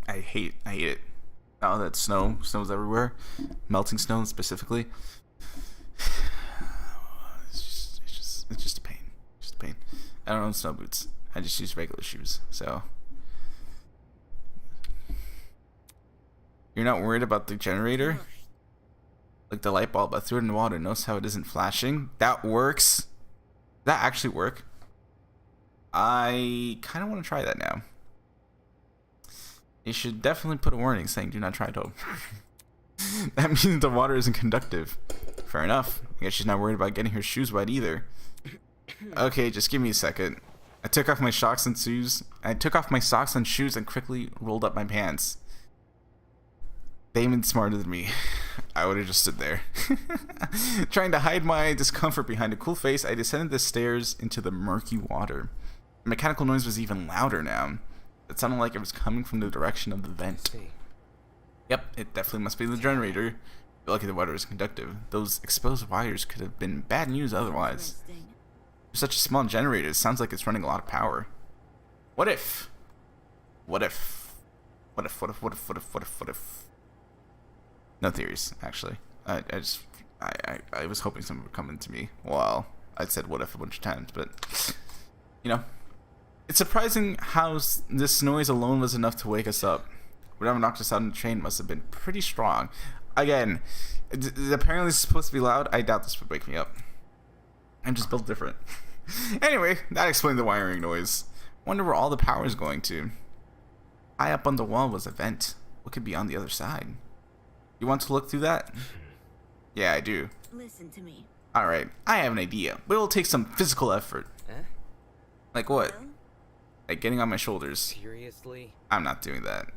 I hate it. Oh, that snow's everywhere. Melting snow specifically. It's just a pain. Just a pain. I don't own snow boots. I just use regular shoes. So you're not worried about the generator? Like the light bulb, I threw it in the water. Notice how it isn't flashing? That works. Does that actually work? I kind of want to try that now. You should definitely put a warning saying do not try to. That means the water isn't conductive. Fair enough. I guess she's not worried about getting her shoes wet either. Okay, just give me a second. I took off my socks and shoes. And quickly rolled up my pants. Damon's smarter than me. I would have just stood there. Trying to hide my discomfort behind a cool face, I descended the stairs into the murky water. The mechanical noise was even louder now. It sounded like it was coming from the direction of the vent. Yep, it definitely must be the generator. Lucky the water is conductive. Those exposed wires could have been bad news otherwise. For such a small generator, it sounds like it's running a lot of power. What if? What if? What if? No theories, actually. I was hoping someone would come into me. Well, I said what if a bunch of times, but you know. It's surprising how this noise alone was enough to wake us up. Whatever knocked us out on the train must have been pretty strong. Again, apparently it's supposed to be loud. I doubt this would wake me up. I'm just built different. Anyway, that explained the wiring noise. Wonder where all the power is going to. High up on the wall was a vent. What could be on the other side? You want to look through that? Yeah, I do. Listen to me. Alright, I have an idea, but it'll take some physical effort. Like what? Well? Like getting on my shoulders. Seriously? I'm not doing that.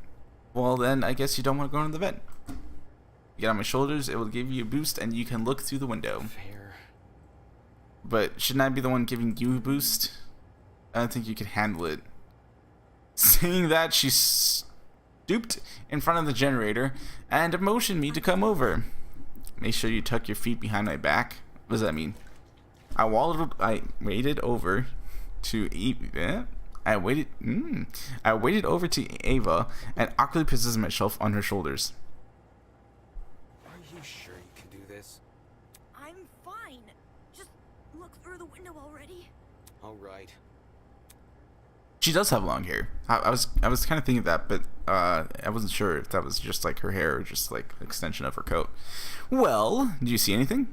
Well, then I guess you don't want to go into the vent. You get on my shoulders, it will give you a boost, and you can look through the window. Fair. But shouldn't I be the one giving you a boost? I don't think you can handle it. Saying that, she stooped in front of the generator and motioned me to come over. Make sure you tuck your feet behind my back. What does that mean? I waited over to I waited over to Ava and awkwardly positioned myself on her shoulders. Are you sure you can do this? I'm fine. Just look through the window already. All right. She does have long hair. I was kind of thinking that, but I wasn't sure if that was just like her hair or just like an extension of her coat. Well, do you see anything?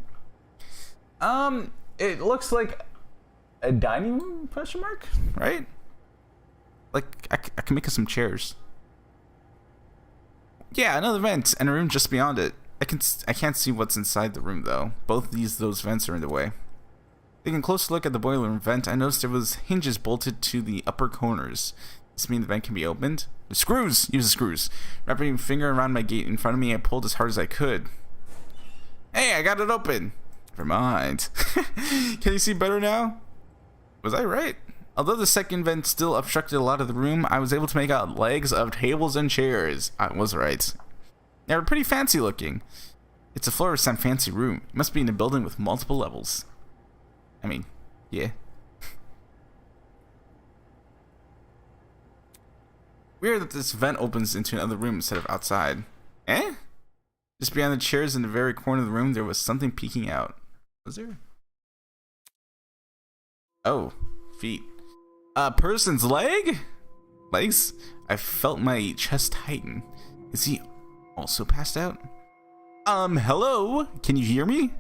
It looks like a dining room ? Right? Like I can make us some chairs. Yeah, another vent and a room just beyond it. I can't see what's inside the room though. Both those vents are in the way. Taking a close look at the boiler room vent, I noticed there was hinges bolted to the upper corners. Does this mean the vent can be opened? The screws! Use the screws. Wrapping a finger around my gate in front of me, I pulled as hard as I could. Hey, I got it open! Never mind. Can you see better now? Was I right? Although the second vent still obstructed a lot of the room, I was able to make out legs of tables and chairs. I was right. They were pretty fancy looking. It's a floor of some fancy room. It must be in a building with multiple levels. I mean, yeah. Weird that this vent opens into another room instead of outside. Eh? Just behind the chairs in the very corner of the room, there was something peeking out. Was there? Oh, feet. A person's leg? Legs? I felt my chest tighten. Is he also passed out? Hello? Can you hear me?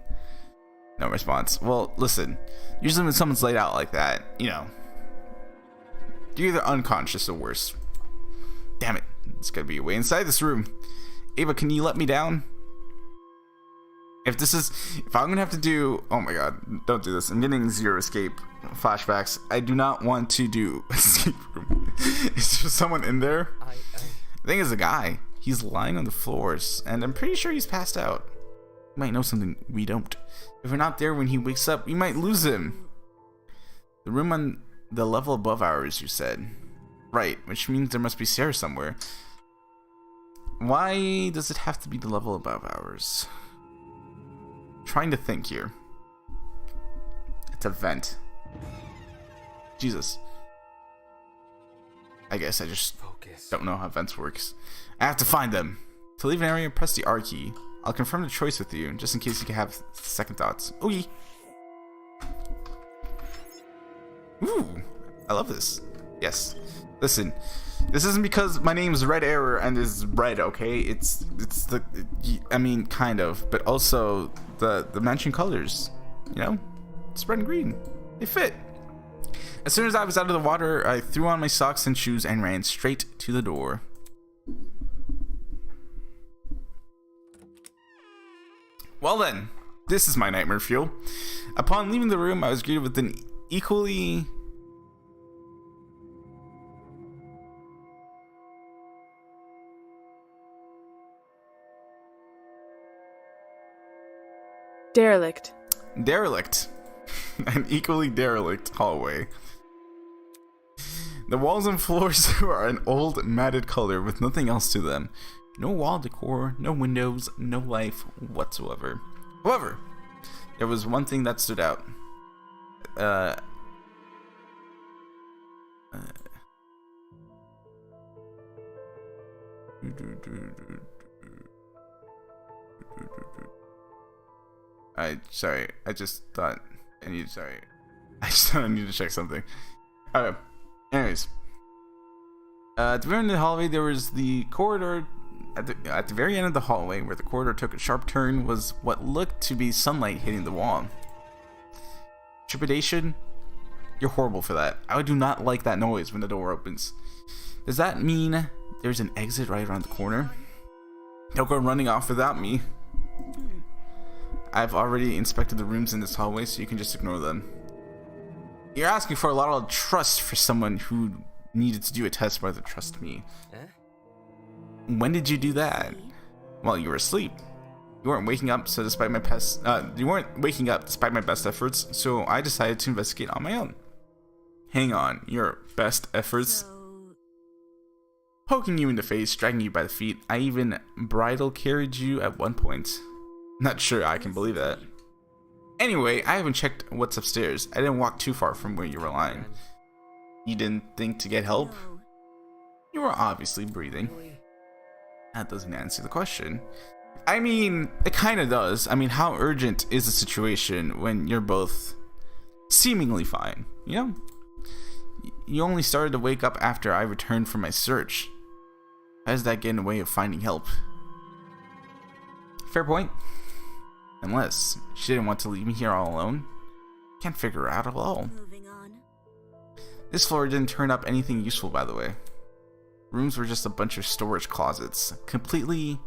No response. Well, listen. Usually when someone's laid out like that, you know, you're either unconscious or worse. Damn it. It's gotta be a way inside this room. Ava, can you let me down? If I'm gonna have to do, oh my god, don't do this. I'm getting zero escape flashbacks. I do not want to do escape room. Is there someone in there? The thing is, a guy. He's lying on the floors, and I'm pretty sure he's passed out. He might know something we don't. If we're not there when he wakes up, we might lose him. The room on the level above ours, you said. Right, which means there must be stairs somewhere. Why does it have to be the level above ours? Trying to think here. It's a vent. Jesus. I guess I just don't know how vents works. I have to find them. To leave an area, press the R key. I'll confirm the choice with you, just in case you can have second thoughts. Ooh. Ooh. I love this. Yes. Listen. This isn't because my name's Red Error and is red, okay? It's the, I mean, kind of, but also the mentioned colors, you know? It's red and green. They fit. As soon as I was out of the water, I threw on my socks and shoes and ran straight to the door. Well then, this is my nightmare fuel. Upon leaving the room, I was greeted with an equally... Derelict. An equally derelict hallway. The walls and floors are an old matted color with nothing else to them. No wall decor, no windows, no life whatsoever. However, there was one thing that stood out. I just thought I need to check something. Okay. Anyways. At the very end of the hallway, there was the corridor. At the very end of the hallway, where the corridor took a sharp turn, was what looked to be sunlight hitting the wall. Trepidation? You're horrible for that. I do not like that noise when the door opens. Does that mean there's an exit right around the corner? Don't go running off without me. I've already inspected the rooms in this hallway, so you can just ignore them. You're asking for a lot of trust for someone who needed to do a test rather than trust me. When did you do that? While you were asleep. You weren't waking up, so despite my best, efforts, so I decided to investigate on my own. Hang on, your best efforts? Poking you in the face, dragging you by the feet, I even bridal carried you at one point. Not sure I can believe that. Anyway, I haven't checked what's upstairs. I didn't walk too far from where you were lying. You didn't think to get help? You were obviously breathing. That doesn't answer the question. I mean, it kinda does. I mean, how urgent is the situation when you're both seemingly fine, you know? You only started to wake up after I returned from my search. How does that get in the way of finding help? Fair point. Unless she didn't want to leave me here all alone. Can't figure out at all. Moving on. This floor didn't turn up anything useful, by the way. Rooms were just a bunch of storage closets, completely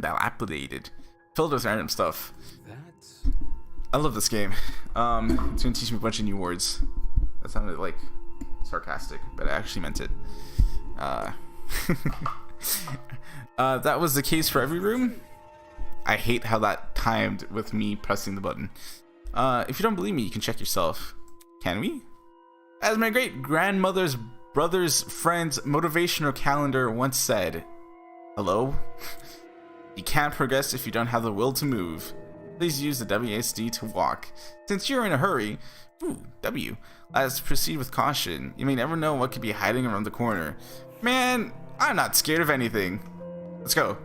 dilapidated, filled with random stuff. I love this game. It's gonna teach me a bunch of new words. That sounded like sarcastic, but I actually meant it. That was the case for every room. I hate how that timed with me pressing the button. If you don't believe me, you can check yourself. Can we? As my great grandmother's brother's friend's motivational calendar once said, hello? You can't progress if you don't have the will to move. Please use the WASD to walk. Since you're in a hurry, let's proceed with caution. You may never know what could be hiding around the corner. Man, I'm not scared of anything. Let's go.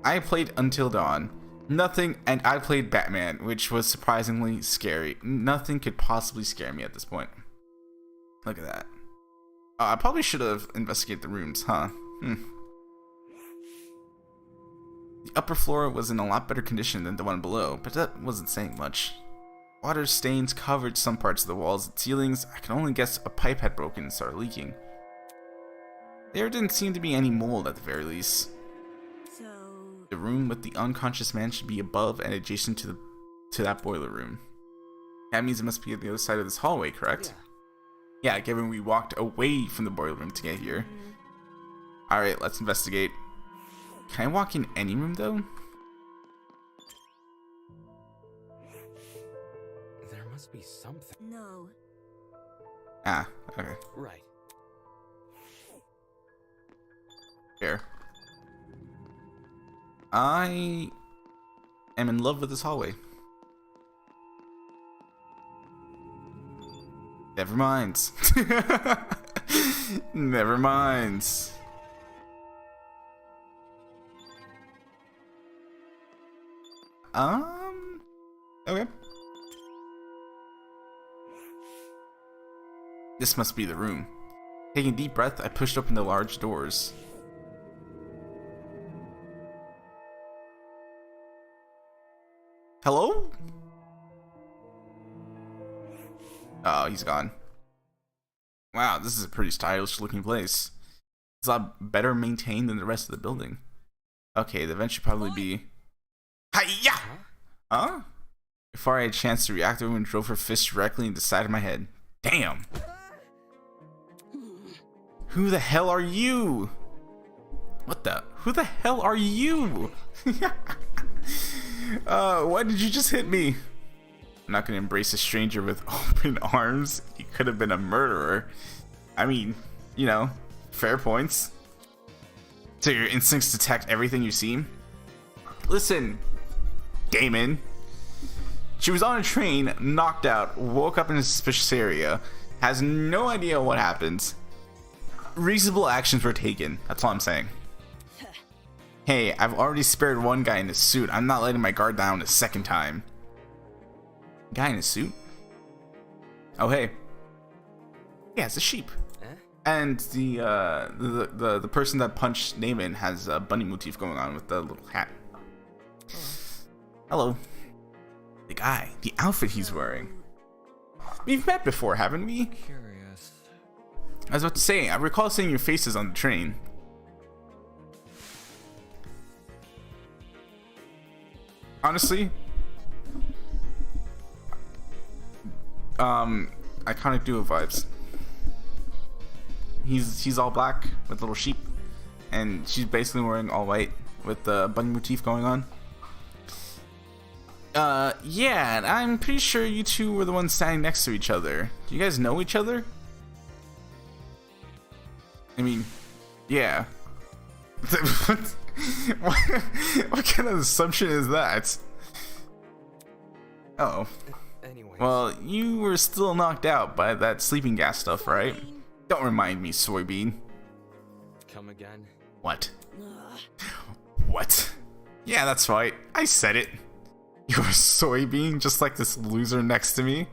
I played Until Dawn. And I played Batman, which was surprisingly scary. Nothing could possibly scare me at this point. Look at that. I probably should have investigated the rooms, huh? The upper floor was in a lot better condition than the one below, but that wasn't saying much. Water stains covered some parts of the walls and ceilings. I can only guess a pipe had broken and started leaking. There didn't seem to be any mold at the very least. So, The room with the unconscious man should be above and adjacent to that boiler room. That means it must be at the other side of this hallway, correct? Yeah, given we walked away from the boiler room to get here. Alright, let's investigate. Can I walk in any room though? There must be something. no. Ah, okay. Right. Fair. I am in love with this hallway. Never mind. Never mind. Okay. This must be the room. Taking a deep breath, I pushed open the large doors. Hello? Oh, he's gone. Wow, this is a pretty stylish looking place. It's a lot better maintained than the rest of the building. Okay, the vent should probably be... Hi-ya! Huh? Before I had a chance to react, the woman drove her fist directly into the side of my head. Damn! Who the hell are you? What the? Who the hell are you? Why did you just hit me? I'm not gonna embrace a stranger with open arms. He could have been a murderer. I mean, you know, fair points. So your instincts detect everything you see? Listen, Damon. She was on a train, knocked out, woke up in a suspicious area, has no idea what happened. Reasonable actions were taken. That's all I'm saying. Hey, I've already spared one guy in a suit. I'm not letting my guard down a second time. Guy in a suit? Oh hey. Yeah, it's a sheep. And the person that punched Naaman has a bunny motif going on with the little hat. Hello. The guy, the outfit he's wearing. We've met before, haven't we? Curious. I was about to say, I recall seeing your faces on the train. Honestly, iconic duo vibes. He's all black with little sheep, and she's basically wearing all white with the bunny motif going on. Yeah, and I'm pretty sure you two were the ones standing next to each other. Do you guys know each other? I mean, yeah. what kind of assumption is that? Oh. Anyways. Well, you were still knocked out by that sleeping gas stuff, right? Don't remind me, soybean. Come again? What? What? Yeah, that's right. I said it. You're a soybean, just like this loser next to me?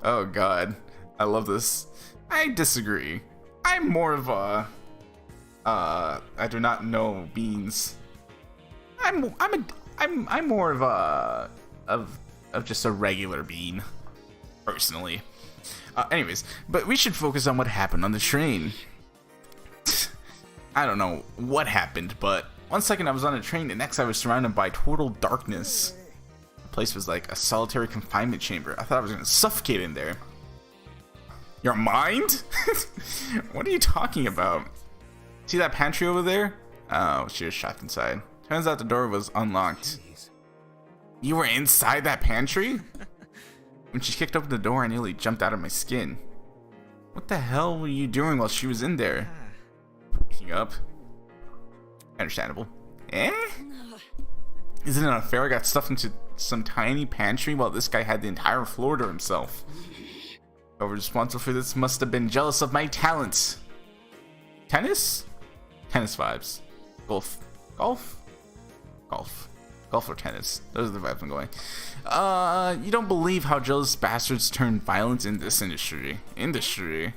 Oh god. I love this. I disagree. I'm more of a... I do not know beans. I'm more of a... Of just a regular bean. Personally. Anyways, but we should focus on what happened on the train. I don't know what happened, but one second I was on a train, and next I was surrounded by total darkness. The place was like a solitary confinement chamber. I thought I was gonna suffocate in there. Your mind? What are you talking about? See that pantry over there? Oh, she was trapped inside. Turns out the door was unlocked. Jeez. You were inside that pantry? When she kicked open the door, I nearly jumped out of my skin. What the hell were you doing while she was in there? Waking up. Understandable. Eh? Isn't it unfair I got stuffed into some tiny pantry while this guy had the entire floor to himself? Whoever responsible for this must have been jealous of my talents. Tennis? Tennis vibes. Golf. Golf? Golf. Golf or tennis. Those are the vibes I'm going. You don't believe how jealous bastards turn violent in this industry. Industry?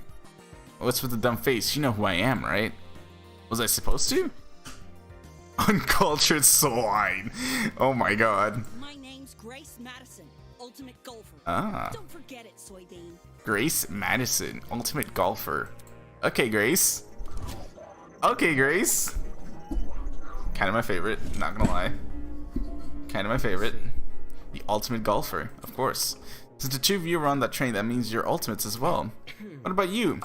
What's with the dumb face? You know who I am, right? Was I supposed to? Uncultured swine. Oh my god. My name's Grace Madison, ultimate golfer. Ah. Don't forget it, soybean. Grace Madison, ultimate golfer. Okay, Grace. Okay, Grace. Kind of my favorite, not gonna lie. Kind of my favorite. The ultimate golfer, of course. Since the two of you are on that train, that means you're ultimates as well. What about you?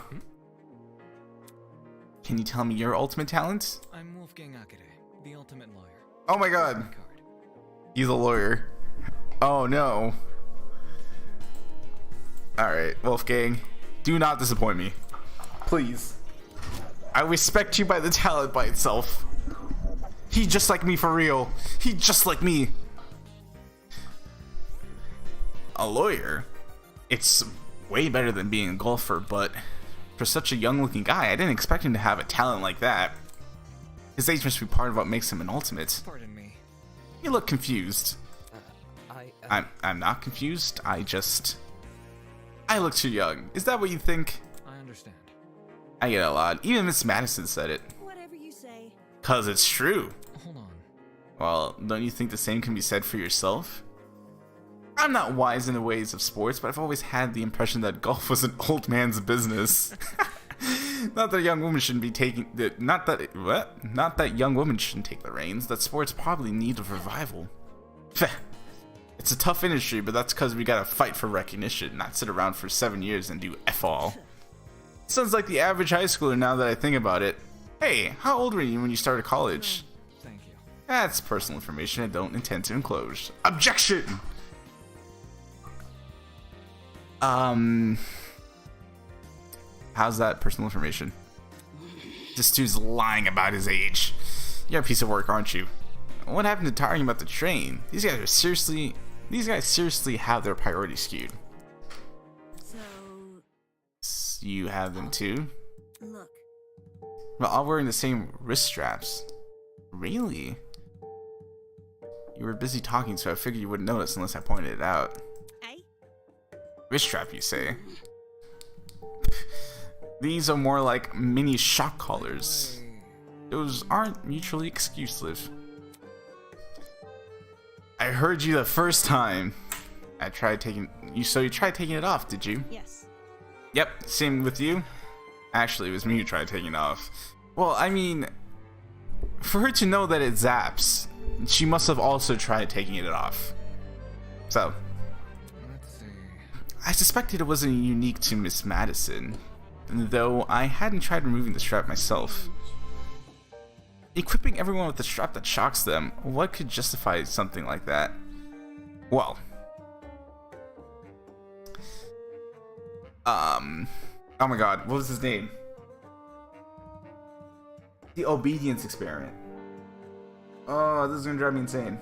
Can you tell me your ultimate talent? I'm Wolfgang, the ultimate lawyer. Oh my god. He's a lawyer. Oh no. Alright, Wolfgang. Do not disappoint me. Please. I respect you by the talent by itself. He just like me for real. He just like me. A lawyer? It's way better than being a golfer, but for such a young looking guy, I didn't expect him to have a talent like that. His age must be part of what makes him an ultimate. Pardon me. You look confused. I'm not confused. I look too young. Is that what you think? I understand. I get it a lot. Even Miss Madison said it. Whatever you say. 'Cause it's true. Hold on. Well, don't you think the same can be said for yourself? I'm not wise in the ways of sports, but I've always had the impression that golf was an old man's business. Not that young women shouldn't be taking not that young women shouldn't take the reins. That sports probably need a revival. It's a tough industry, but that's because we gotta fight for recognition, not sit around for 7 years and do F all. Sounds like the average high schooler now that I think about it. Hey, how old were you when you started college? Thank you. That's personal information I don't intend to enclose. Objection! How's that personal information? This dude's lying about his age. You're a piece of work, aren't you? What happened to talking about the train? These guys seriously have their priorities skewed. So, You have them too? look. We're all wearing the same wrist straps. Really? You were busy talking, so I figured you wouldn't notice unless I pointed it out. Eh? Wrist strap, you say? These are more like mini shock collars. Those aren't mutually exclusive. I heard you the first time. You tried taking it off, did you? Yes. Yep, same with you. Actually, it was me who tried taking it off. Well, I mean, for her to know that it zaps, she must have also tried taking it off. So, Let's see. I suspected it wasn't unique to Miss Madison, though I hadn't tried removing the strap myself. Equipping everyone with a strap that shocks them, what could justify something like that? Well, oh my god, what was his name? The obedience experiment. Oh, this is gonna drive me insane.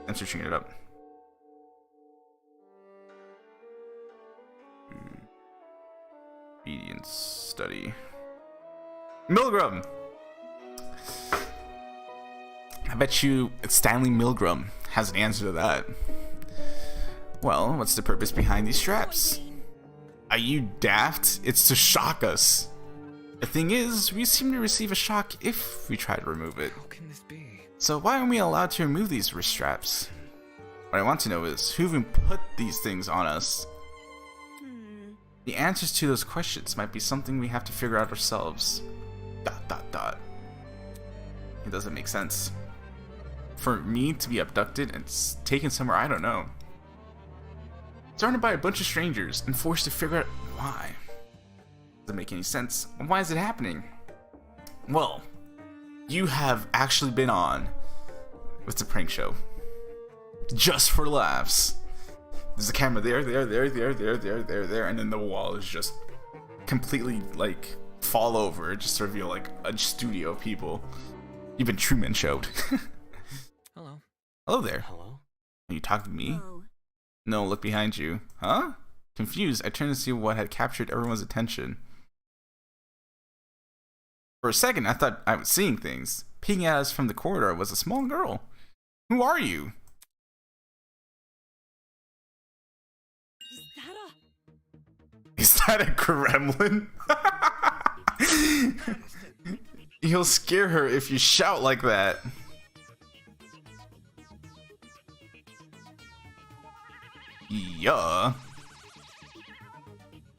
I'm searching it up. Obedience study. Milgram! I bet you Stanley Milgram has an answer to that. Well, what's the purpose behind these straps? Are you daft? It's to shock us. The thing is, we seem to receive a shock if we try to remove it. How can this be? So why aren't we allowed to remove these wrist straps? What I want to know is, who even put these things on us? The answers to those questions might be something we have to figure out ourselves. ... It doesn't make sense. For me to be abducted and taken somewhere I don't know. Surrounded by a bunch of strangers and forced to figure out why. Doesn't make any sense. Why is it happening? Well, you have actually been on. It's a prank show. Just for laughs. There's a camera there, and then the wall is just completely like fall over just to reveal like a studio of people. Even Truman showed. Hello. Hello there. Hello? Are you talking to me? Oh, No, look behind you. Huh? Confused, I turned to see what had captured everyone's attention. For a second, I thought I was seeing things. Peeking at us from the corridor was a small girl. Who are you? Is that a... Is that a gremlin? You'll scare her if you shout like that. Yeah.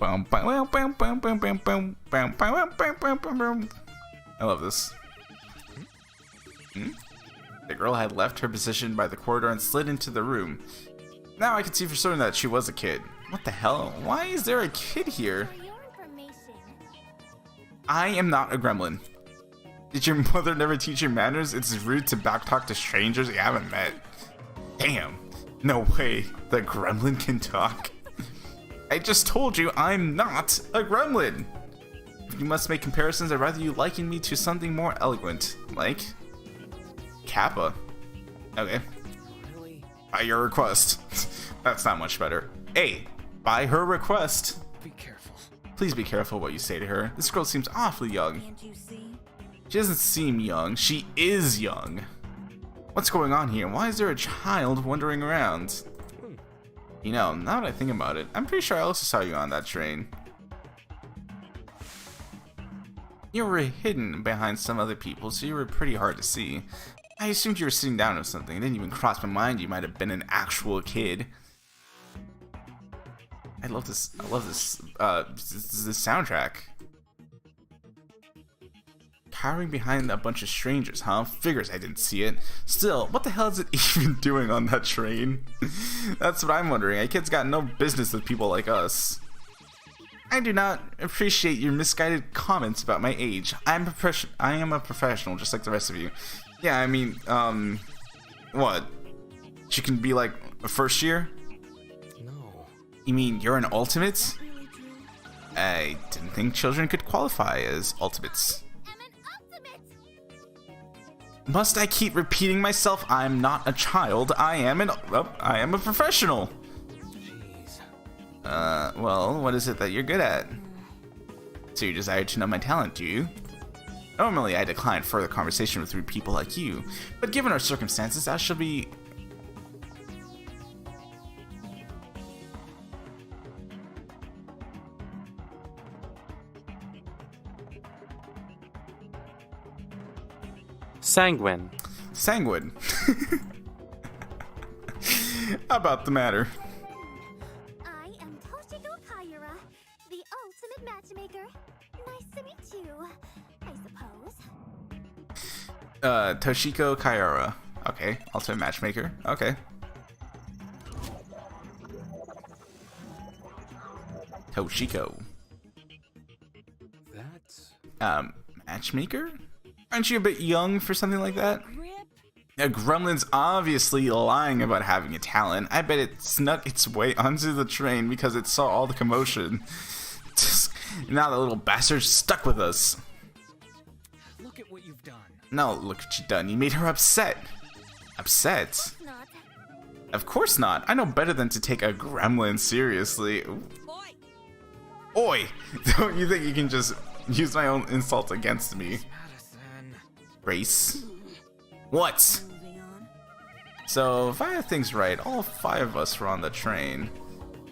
I love this. The girl had left her position by the corridor and slid into the room. Now I can see for certain that she was a kid. What the hell? Why is there a kid here? For your information, I am not a gremlin. Did your mother never teach you manners? It's rude to backtalk to strangers you haven't met. Damn. No way. The gremlin can talk. I just told you I'm not a gremlin. If you must make comparisons, I'd rather you liken me to something more eloquent. Like Kappa. Okay. Really? By your request. That's not much better. Hey, by her request. Be careful. Please be careful what you say to her. This girl seems awfully young. Can't you see? She doesn't seem young. She is young. What's going on here? Why is there a child wandering around? You know, now that I think about it, I'm pretty sure I also saw you on that train. You were hidden behind some other people, so you were pretty hard to see. I assumed you were sitting down or something. It didn't even cross my mind you might have been an actual kid. I love this. I love this. This soundtrack. Cowering behind a bunch of strangers, huh? Figures I didn't see it. Still, what the hell is it even doing on that train? That's what I'm wondering. A kid's got no business with people like us. I do not appreciate your misguided comments about my age. I am a professional, just like the rest of you. Yeah, I mean, what? She can be like a first year? No. You mean you're an ultimate? Really, Drew? I didn't think children could qualify as ultimates. I'm an ultimate. Must I keep repeating myself? I'm not a child. I am a professional. Jeez. Well, what is it that you're good at? So you desire to know my talent, do you? Normally, I decline further conversation with rude people like you, but given our circumstances, I shall be... Sanguine. sanguine. How about the matter? I am Toshiko Kaira, the ultimate matchmaker. Nice to meet you, I suppose. Toshiko Kaira. Okay, ultimate matchmaker. Okay. Toshiko. That's... Matchmaker? Aren't you a bit young for something like that? Grip. A gremlin's obviously lying about having a talent. I bet it snuck its way onto the train because it saw all the commotion. Now the little bastard's stuck with us. Look at what you've done. No, look what you done. You made her upset. Upset? Not. Of course not. I know better than to take a gremlin seriously. Oi! Oi! Don't you think you can just use my own insults against me? Madison. Grace? What? Moving on. So, if I have things right, all 5 of us were on the train.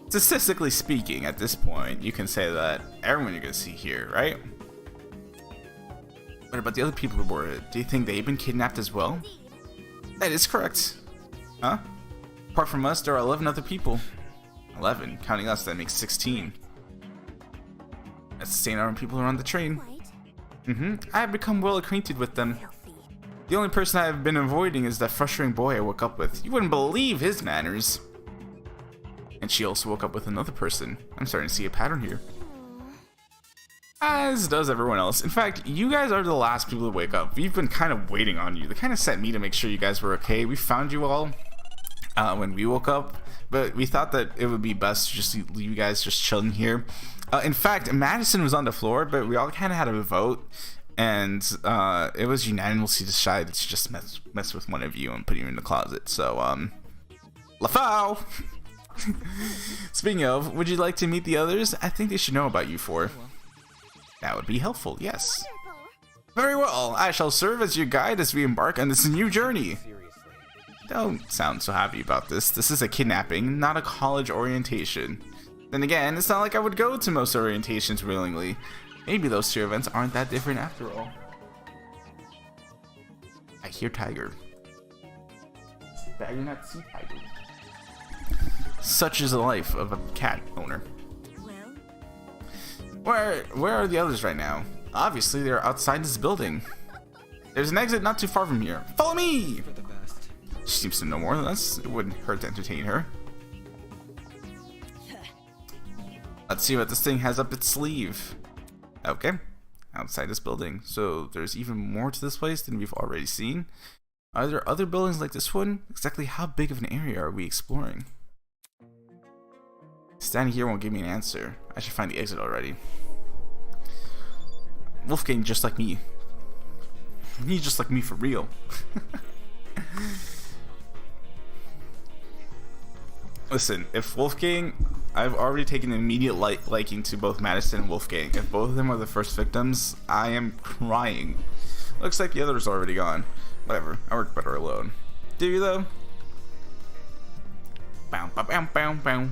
Statistically speaking, at this point, you can say that everyone you're gonna see here, right? What about the other people aboard? Do you think they've been kidnapped as well? That is correct. Huh? Apart from us, there are 11 other people. 11. Counting us, that makes 16. That's the same number of people who are on the train. Quite I have become well acquainted with them. healthy. The only person I have been avoiding is that frustrating boy I woke up with. You wouldn't believe his manners. And she also woke up with another person. I'm starting to see a pattern here. As does everyone else. In fact, you guys are the last people to wake up. We've been kind of waiting on you. They kind of sent me to make sure you guys were okay. We found you all when we woke up, but we thought that it would be best to just leave you guys just chilling here. In fact, Madison was on the floor, but we all kind of had a vote, and it was unanimously decided to just mess with one of you and put you in the closet. So, LaFau! Speaking of, would you like to meet the others? I think they should know about you four. That would be helpful, yes. Wonderful. Very well, I shall serve as your guide as we embark on this new journey. Seriously. Don't sound so happy about this. This is a kidnapping, not a college orientation. Then again, it's not like I would go to most orientations willingly. Maybe those two events aren't that different after all. I hear tiger. But I do not see tiger. Such is the life of a cat owner. Well, Where are the others right now? Obviously, they're outside this building. There's an exit not too far from here. Follow me! For the best. She seems to know more than us. It wouldn't hurt to entertain her. Let's see what this thing has up its sleeve. Okay. Outside this building. So there's even more to this place than we've already seen. Are there other buildings like this one? Exactly how big of an area are we exploring? Standing here won't give me an answer. I should find the exit already. Wolfgang just like me. He's just like me for real. Listen, if Wolfgang... I've already taken an immediate liking to both Madison and Wolfgang. If both of them are the first victims, I am crying. Looks like the others are already gone. Whatever, I work better alone. Do you though? Bow, bow, bow, bow, bow.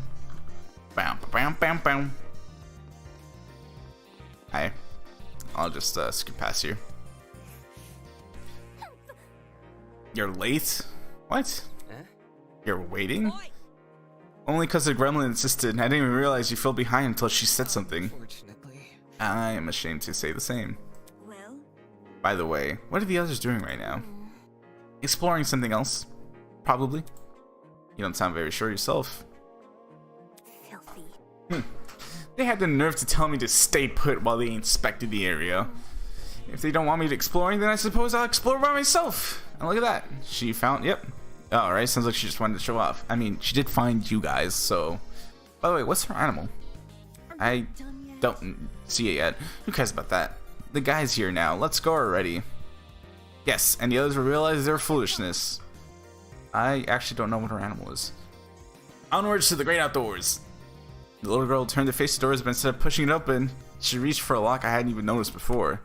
Bow, bow, bow, bow. Hi. I'll just skip past you. You're late? What? You're waiting? Only because the gremlin insisted. I didn't even realize you fell behind until she said something. Unfortunately. I am ashamed to say the same. well, By the way, what are the others doing right now? Exploring something else? Probably. You don't sound very sure yourself. filthy. They had the nerve to tell me to stay put while they inspected the area. If they don't want me to exploring, then I suppose I'll explore by myself. And look at that. She found... Yep. Alright, sounds like she just wanted to show off. I mean, she did find you guys, so... By the way, what's her animal? I Done yet? don't see it yet. Who cares about that? The guy's here now. Let's go already. Yes, and the others will realize their foolishness. I actually don't know what her animal is. Onwards to the great outdoors. The little girl turned to face the doors, but instead of pushing it open, she reached for a lock I hadn't even noticed before.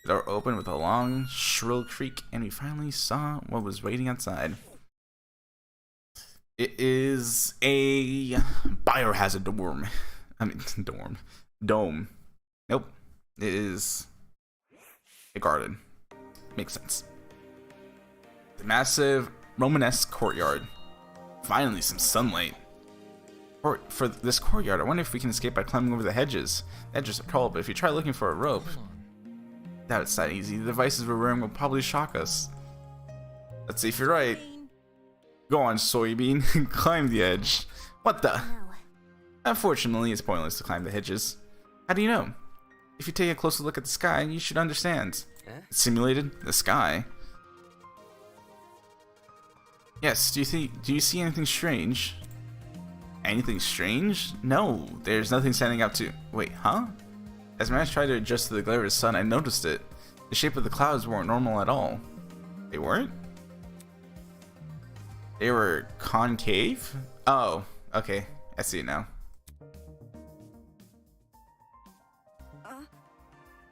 The door opened with a long, shrill creak, and we finally saw what was waiting outside. It is a biohazard dorm. I mean, dome. Nope. It is a garden. Makes sense. The massive Romanesque courtyard. Finally, some sunlight. For this courtyard, I wonder if we can escape by climbing over the hedges. The hedges are tall, but if you try looking for a rope, Hold on. doubt it's that easy. The devices we're wearing will probably shock us. Let's see if you're right. Go on, soybean. Climb the edge. What the? No. Unfortunately, it's pointless to climb the hedges. How do you know? If you take a closer look at the sky, you should understand. It's simulated? The sky? Yes, do you see anything strange? Anything strange? No, there's nothing standing out to... Wait, huh? As I tried to adjust to the glare of the sun, I noticed it. The shape of the clouds weren't normal at all. They weren't? They were concave? Oh, okay. I see it now.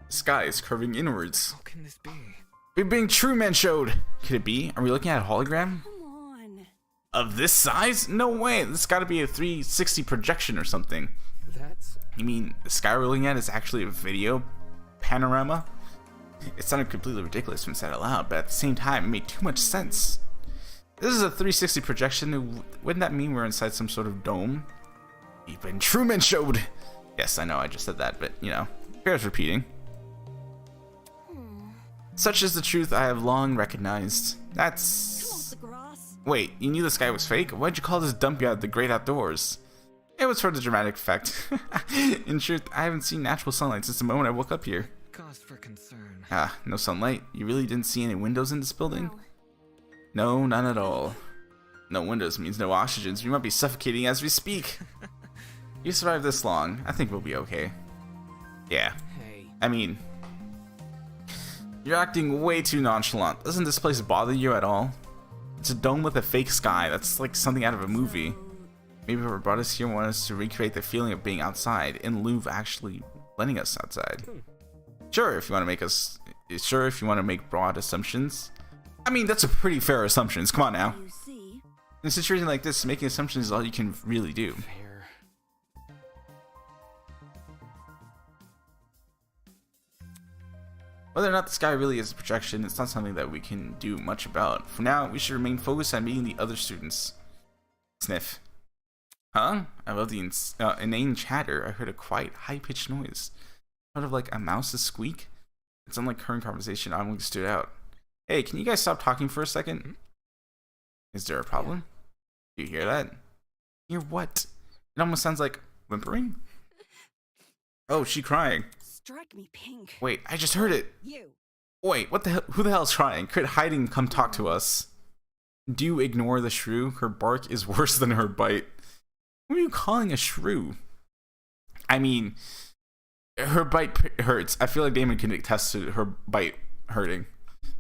The sky is curving inwards. How can this be? Big Bang Truman showed. Could it be? Are we looking at a hologram? Come on. Of this size? No way. This gotta be a 360 projection or something. That's... You mean the sky we're looking at is actually a video panorama? It sounded completely ridiculous when said out loud, but at the same time, it made too much sense. This is a 360 projection. Wouldn't that mean we're inside some sort of dome? Even Truman showed. Yes, I know I just said that, but you know, bears repeating. Such is the truth I have long recognized. Come off That's... the grass. Wait, you knew the sky was fake? Why'd you call this dump yard the great outdoors? It was for the dramatic effect. In truth, I haven't seen natural sunlight since the moment I woke up here. cause for concern. Ah, no sunlight? You really didn't see any windows in this building? No. No, none at all. No windows means no oxygen, so we might be suffocating as we speak. You survived this long. I think we'll be okay. Yeah. Hey, I mean... You're acting way too nonchalant. Doesn't this place bother you at all? It's a dome with a fake sky. That's like something out of a movie. Maybe whoever brought us here wanted us to recreate the feeling of being outside in lieu of actually letting us outside. Sure, if you want to make us... Sure, if you want to make broad assumptions. I mean, that's a pretty fair assumptions. Come on now. You see? In a situation like this, making assumptions is all you can really do. fair. Whether or not the sky really is a projection, it's not something that we can do much about. For now, we should remain focused on meeting the other students. Sniff. Huh? I love the inane chatter. I heard a quiet, high-pitched noise. Sort of like a mouse's squeak. It's unlike current conversation. I only stood out. Hey, can you guys stop talking for a second? Is there a problem? Do you hear that? Hear what? It almost sounds like whimpering. Oh, she crying. Strike me pink. Wait, I just heard it. You. Wait, what the hell? Who the hell is crying? Quit hiding. Come talk to us. Do ignore the shrew. Her bark is worse than her bite. What are you calling a shrew? I mean, her bite hurts. I feel like Damon can attest to her bite hurting.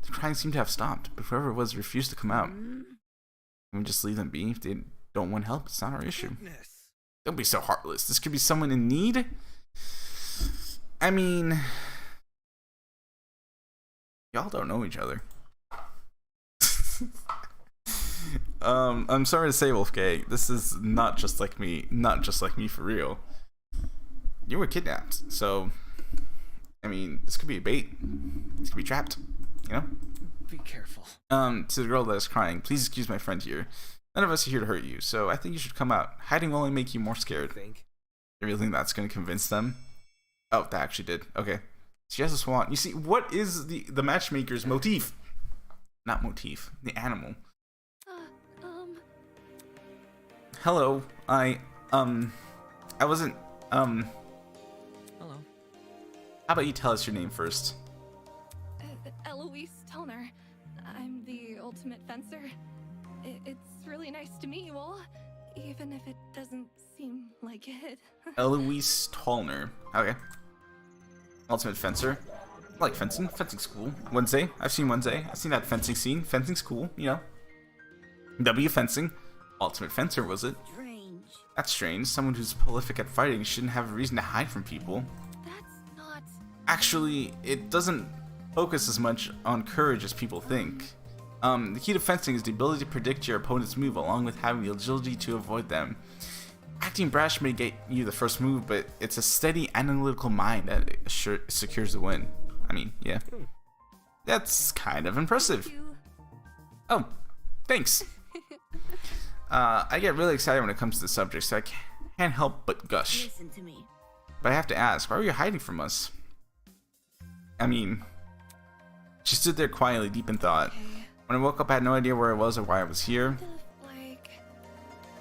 The crying seemed to have stopped, but whoever it was refused to come out. Can we just leave them be? If they don't want help, it's not our issue. Don't be so heartless. This could be someone in need. I mean, y'all don't know each other. I'm sorry to say, Wolfgang, this is not just like me for real. You were kidnapped, so I mean, this could be a bait. This could be trapped, you know? Be careful. To the girl that is crying, please excuse my friend here. None of us are here to hurt you, so I think you should come out. Hiding will only make you more scared. You really think that's gonna convince them? Oh, that actually did. Okay. She has a swan. You see, what is the matchmaker's motif? Not motif. The animal. Hello. I wasn't, Hello. How about you tell us your name first? Eloise Tellner. I'm the ultimate fencer. It's really nice to meet you all, even if it doesn't seem like it. Eloise Tallner. Okay. Ultimate fencer. I like fencing. Fencing's cool. Wednesday. I've seen Wednesday. I've seen that fencing scene. Fencing's cool, you know. W fencing. Ultimate fencer, was it? Strange. That's strange. Someone who's prolific at fighting shouldn't have a reason to hide from people. That's not... Actually, it doesn't focus as much on courage as people think. The key to fencing is the ability to predict your opponent's move along with having the agility to avoid them. Acting brash may get you the first move, but it's a steady analytical mind that secures the win. I mean, yeah. That's kind of impressive. Oh, thanks. I get really excited when it comes to the subject, so I can't help but gush. Listen to me. But I have to ask, why were you hiding from us? I mean, she stood there quietly, deep in thought. When I woke up, I had no idea where I was or why I was here.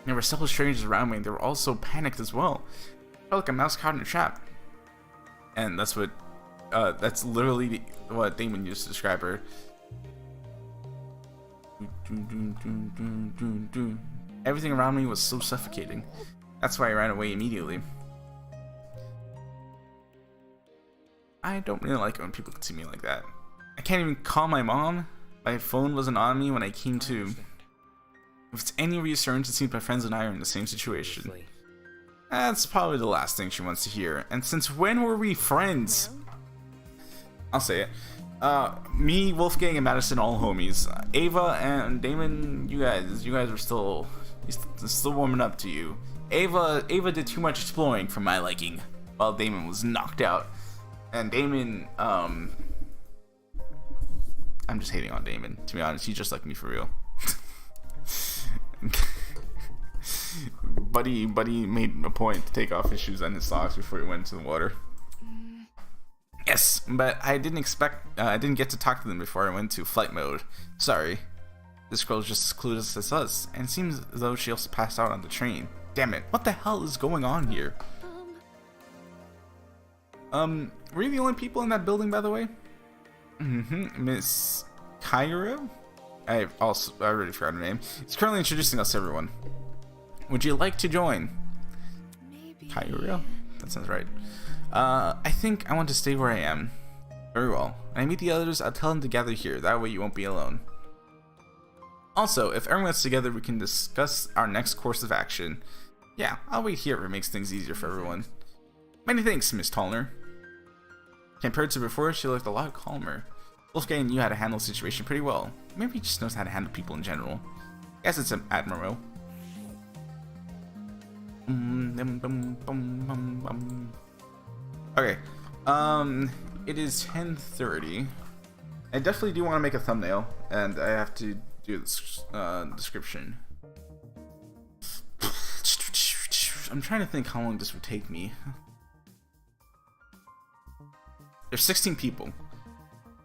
There were several strangers around me, and they were all so panicked as well. I felt like a mouse caught in a trap. And that's what, that's literally what Damon used to describe her. Everything around me was so suffocating. That's why I ran away immediately. I don't really like it when people can see me like that. I can't even call my mom. My phone wasn't on me when I came to. If it's any reassurance, it seems my friends and I are in the same situation. That's probably the last thing she wants to hear. And since when were we friends? I'll say it. Me, Wolfgang, and Madison, all homies. Ava and Damon, you guys were still warming up to you. Ava did too much exploring for my liking, while Damon was knocked out. And Damon, I'm just hating on Damon, to be honest. He's just like me for real. Buddy made a point to take off his shoes and his socks before he went into the water. Yes, but I didn't get to talk to them before I went to flight mode. Sorry. This girl's just as clueless as us, and it seems as though she also passed out on the train. Damn it, what the hell is going on here? Were you the only people in that building, by the way? Miss Cairo? I already forgot her name. It's currently introducing us to everyone. Would you like to join? Maybe... Cairo? That sounds right. I think I want to stay where I am. Very well. When I meet the others, I'll tell them to gather here. That way you won't be alone. Also, if everyone's together, we can discuss our next course of action. Yeah, I'll wait here if it makes things easier for everyone. Many thanks, Miss Tallner. Compared to before, she looked a lot calmer. Wolfgang knew how to handle the situation pretty well. Maybe he just knows how to handle people in general. Guess it's admirable. Okay. it is 10:30. I definitely do want to make a thumbnail, and I have to do this description. I'm trying to think how long this would take me. There's 16 people.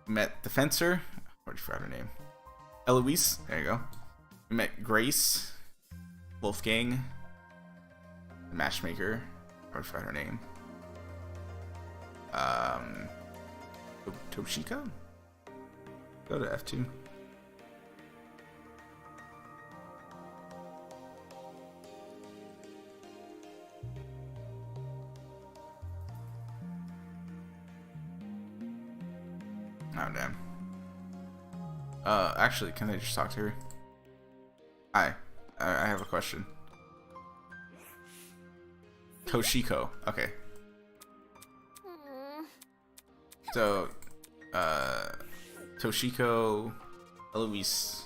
We met the fencer. I already forgot her name. Eloise. There you go. We met Grace. Wolfgang. The matchmaker. I already forgot her name. Toshiko? Go to F2. Oh, damn. Actually, can I just talk to her? Hi. I have a question. Toshiko. Okay. So, Toshiko, Eloise,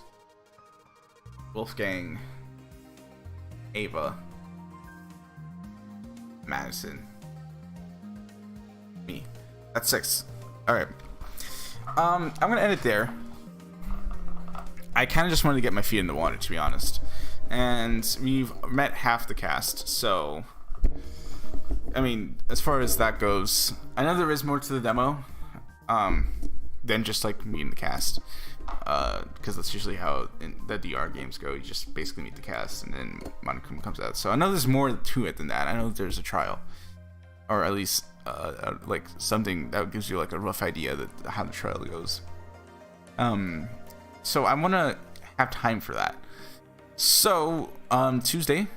Wolfgang, Ava, Madison, me. That's 6. Alright. I'm gonna end it there. I kind of just wanted to get my feet in the water, to be honest. And we've met half the cast, so... I mean, as far as that goes, I know there is more to the demo than just like meeting the cast, because that's usually how in the DR games go. You just basically meet the cast and then Monochrome comes out. So I know there's more to it than that. I know there's a trial, or at least like something that gives you like a rough idea that how the trial goes. So I want to have time for that. So Tuesday,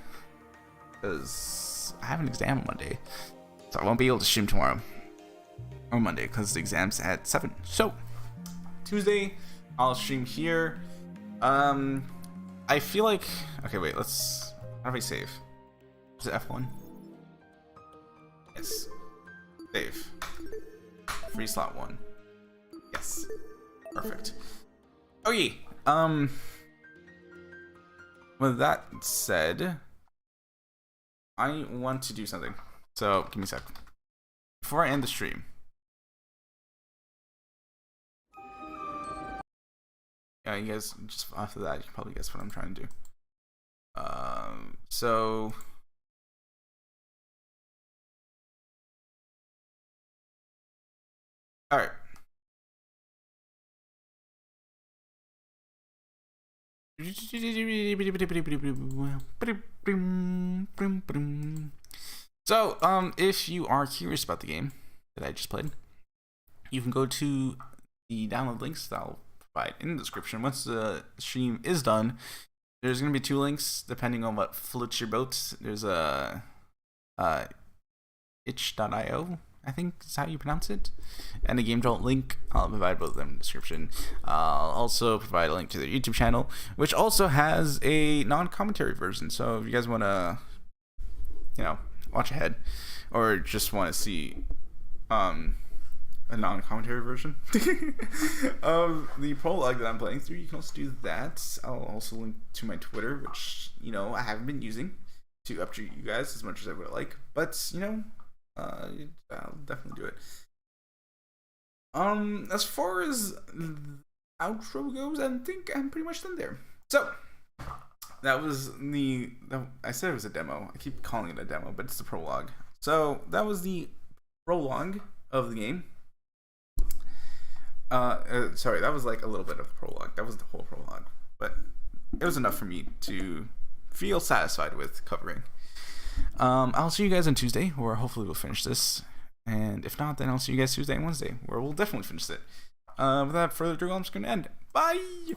because I have an exam on Monday, so I won't be able to stream tomorrow or Monday because the exam's at 7. So Tuesday I'll stream here. I feel like, okay, wait, let's, how do we save? Is it F1? Yes. Save. Free slot 1. Yes. Perfect. Okay. With that said, I want to do something. So give me a sec. Before I end the stream. Yeah, you guys, just after that, you can probably guess what I'm trying to do. So all right. So, if you are curious about the game that I just played, you can go to the download links that I'll provide in the description. Once the stream is done, there's going to be 2 links depending on what floats your boat. There's a itch.io, I think is how you pronounce it, and a Game Jolt link. I'll provide both of them in the description. I'll also provide a link to their YouTube channel, which also has a non-commentary version. So if you guys want to, you know, watch ahead, or just want to see a non-commentary version of the prologue that I'm playing through, you can also do that. I'll also link to my Twitter, which, you know, I haven't been using to update you guys as much as I would like, but, you know, I'll definitely do it. As far as the outro goes, I think I'm pretty much done there. So that was I said it was a demo. I keep calling it a demo, but it's the prologue. So that was the prologue of the game. Sorry, that was like a little bit of the prologue. That was the whole prologue, but it was enough for me to feel satisfied with covering. I'll see you guys on Tuesday, where hopefully we'll finish this, and if not, then I'll see you guys Tuesday and Wednesday, where we'll definitely finish it. Without further ado, I'm just gonna end. Bye.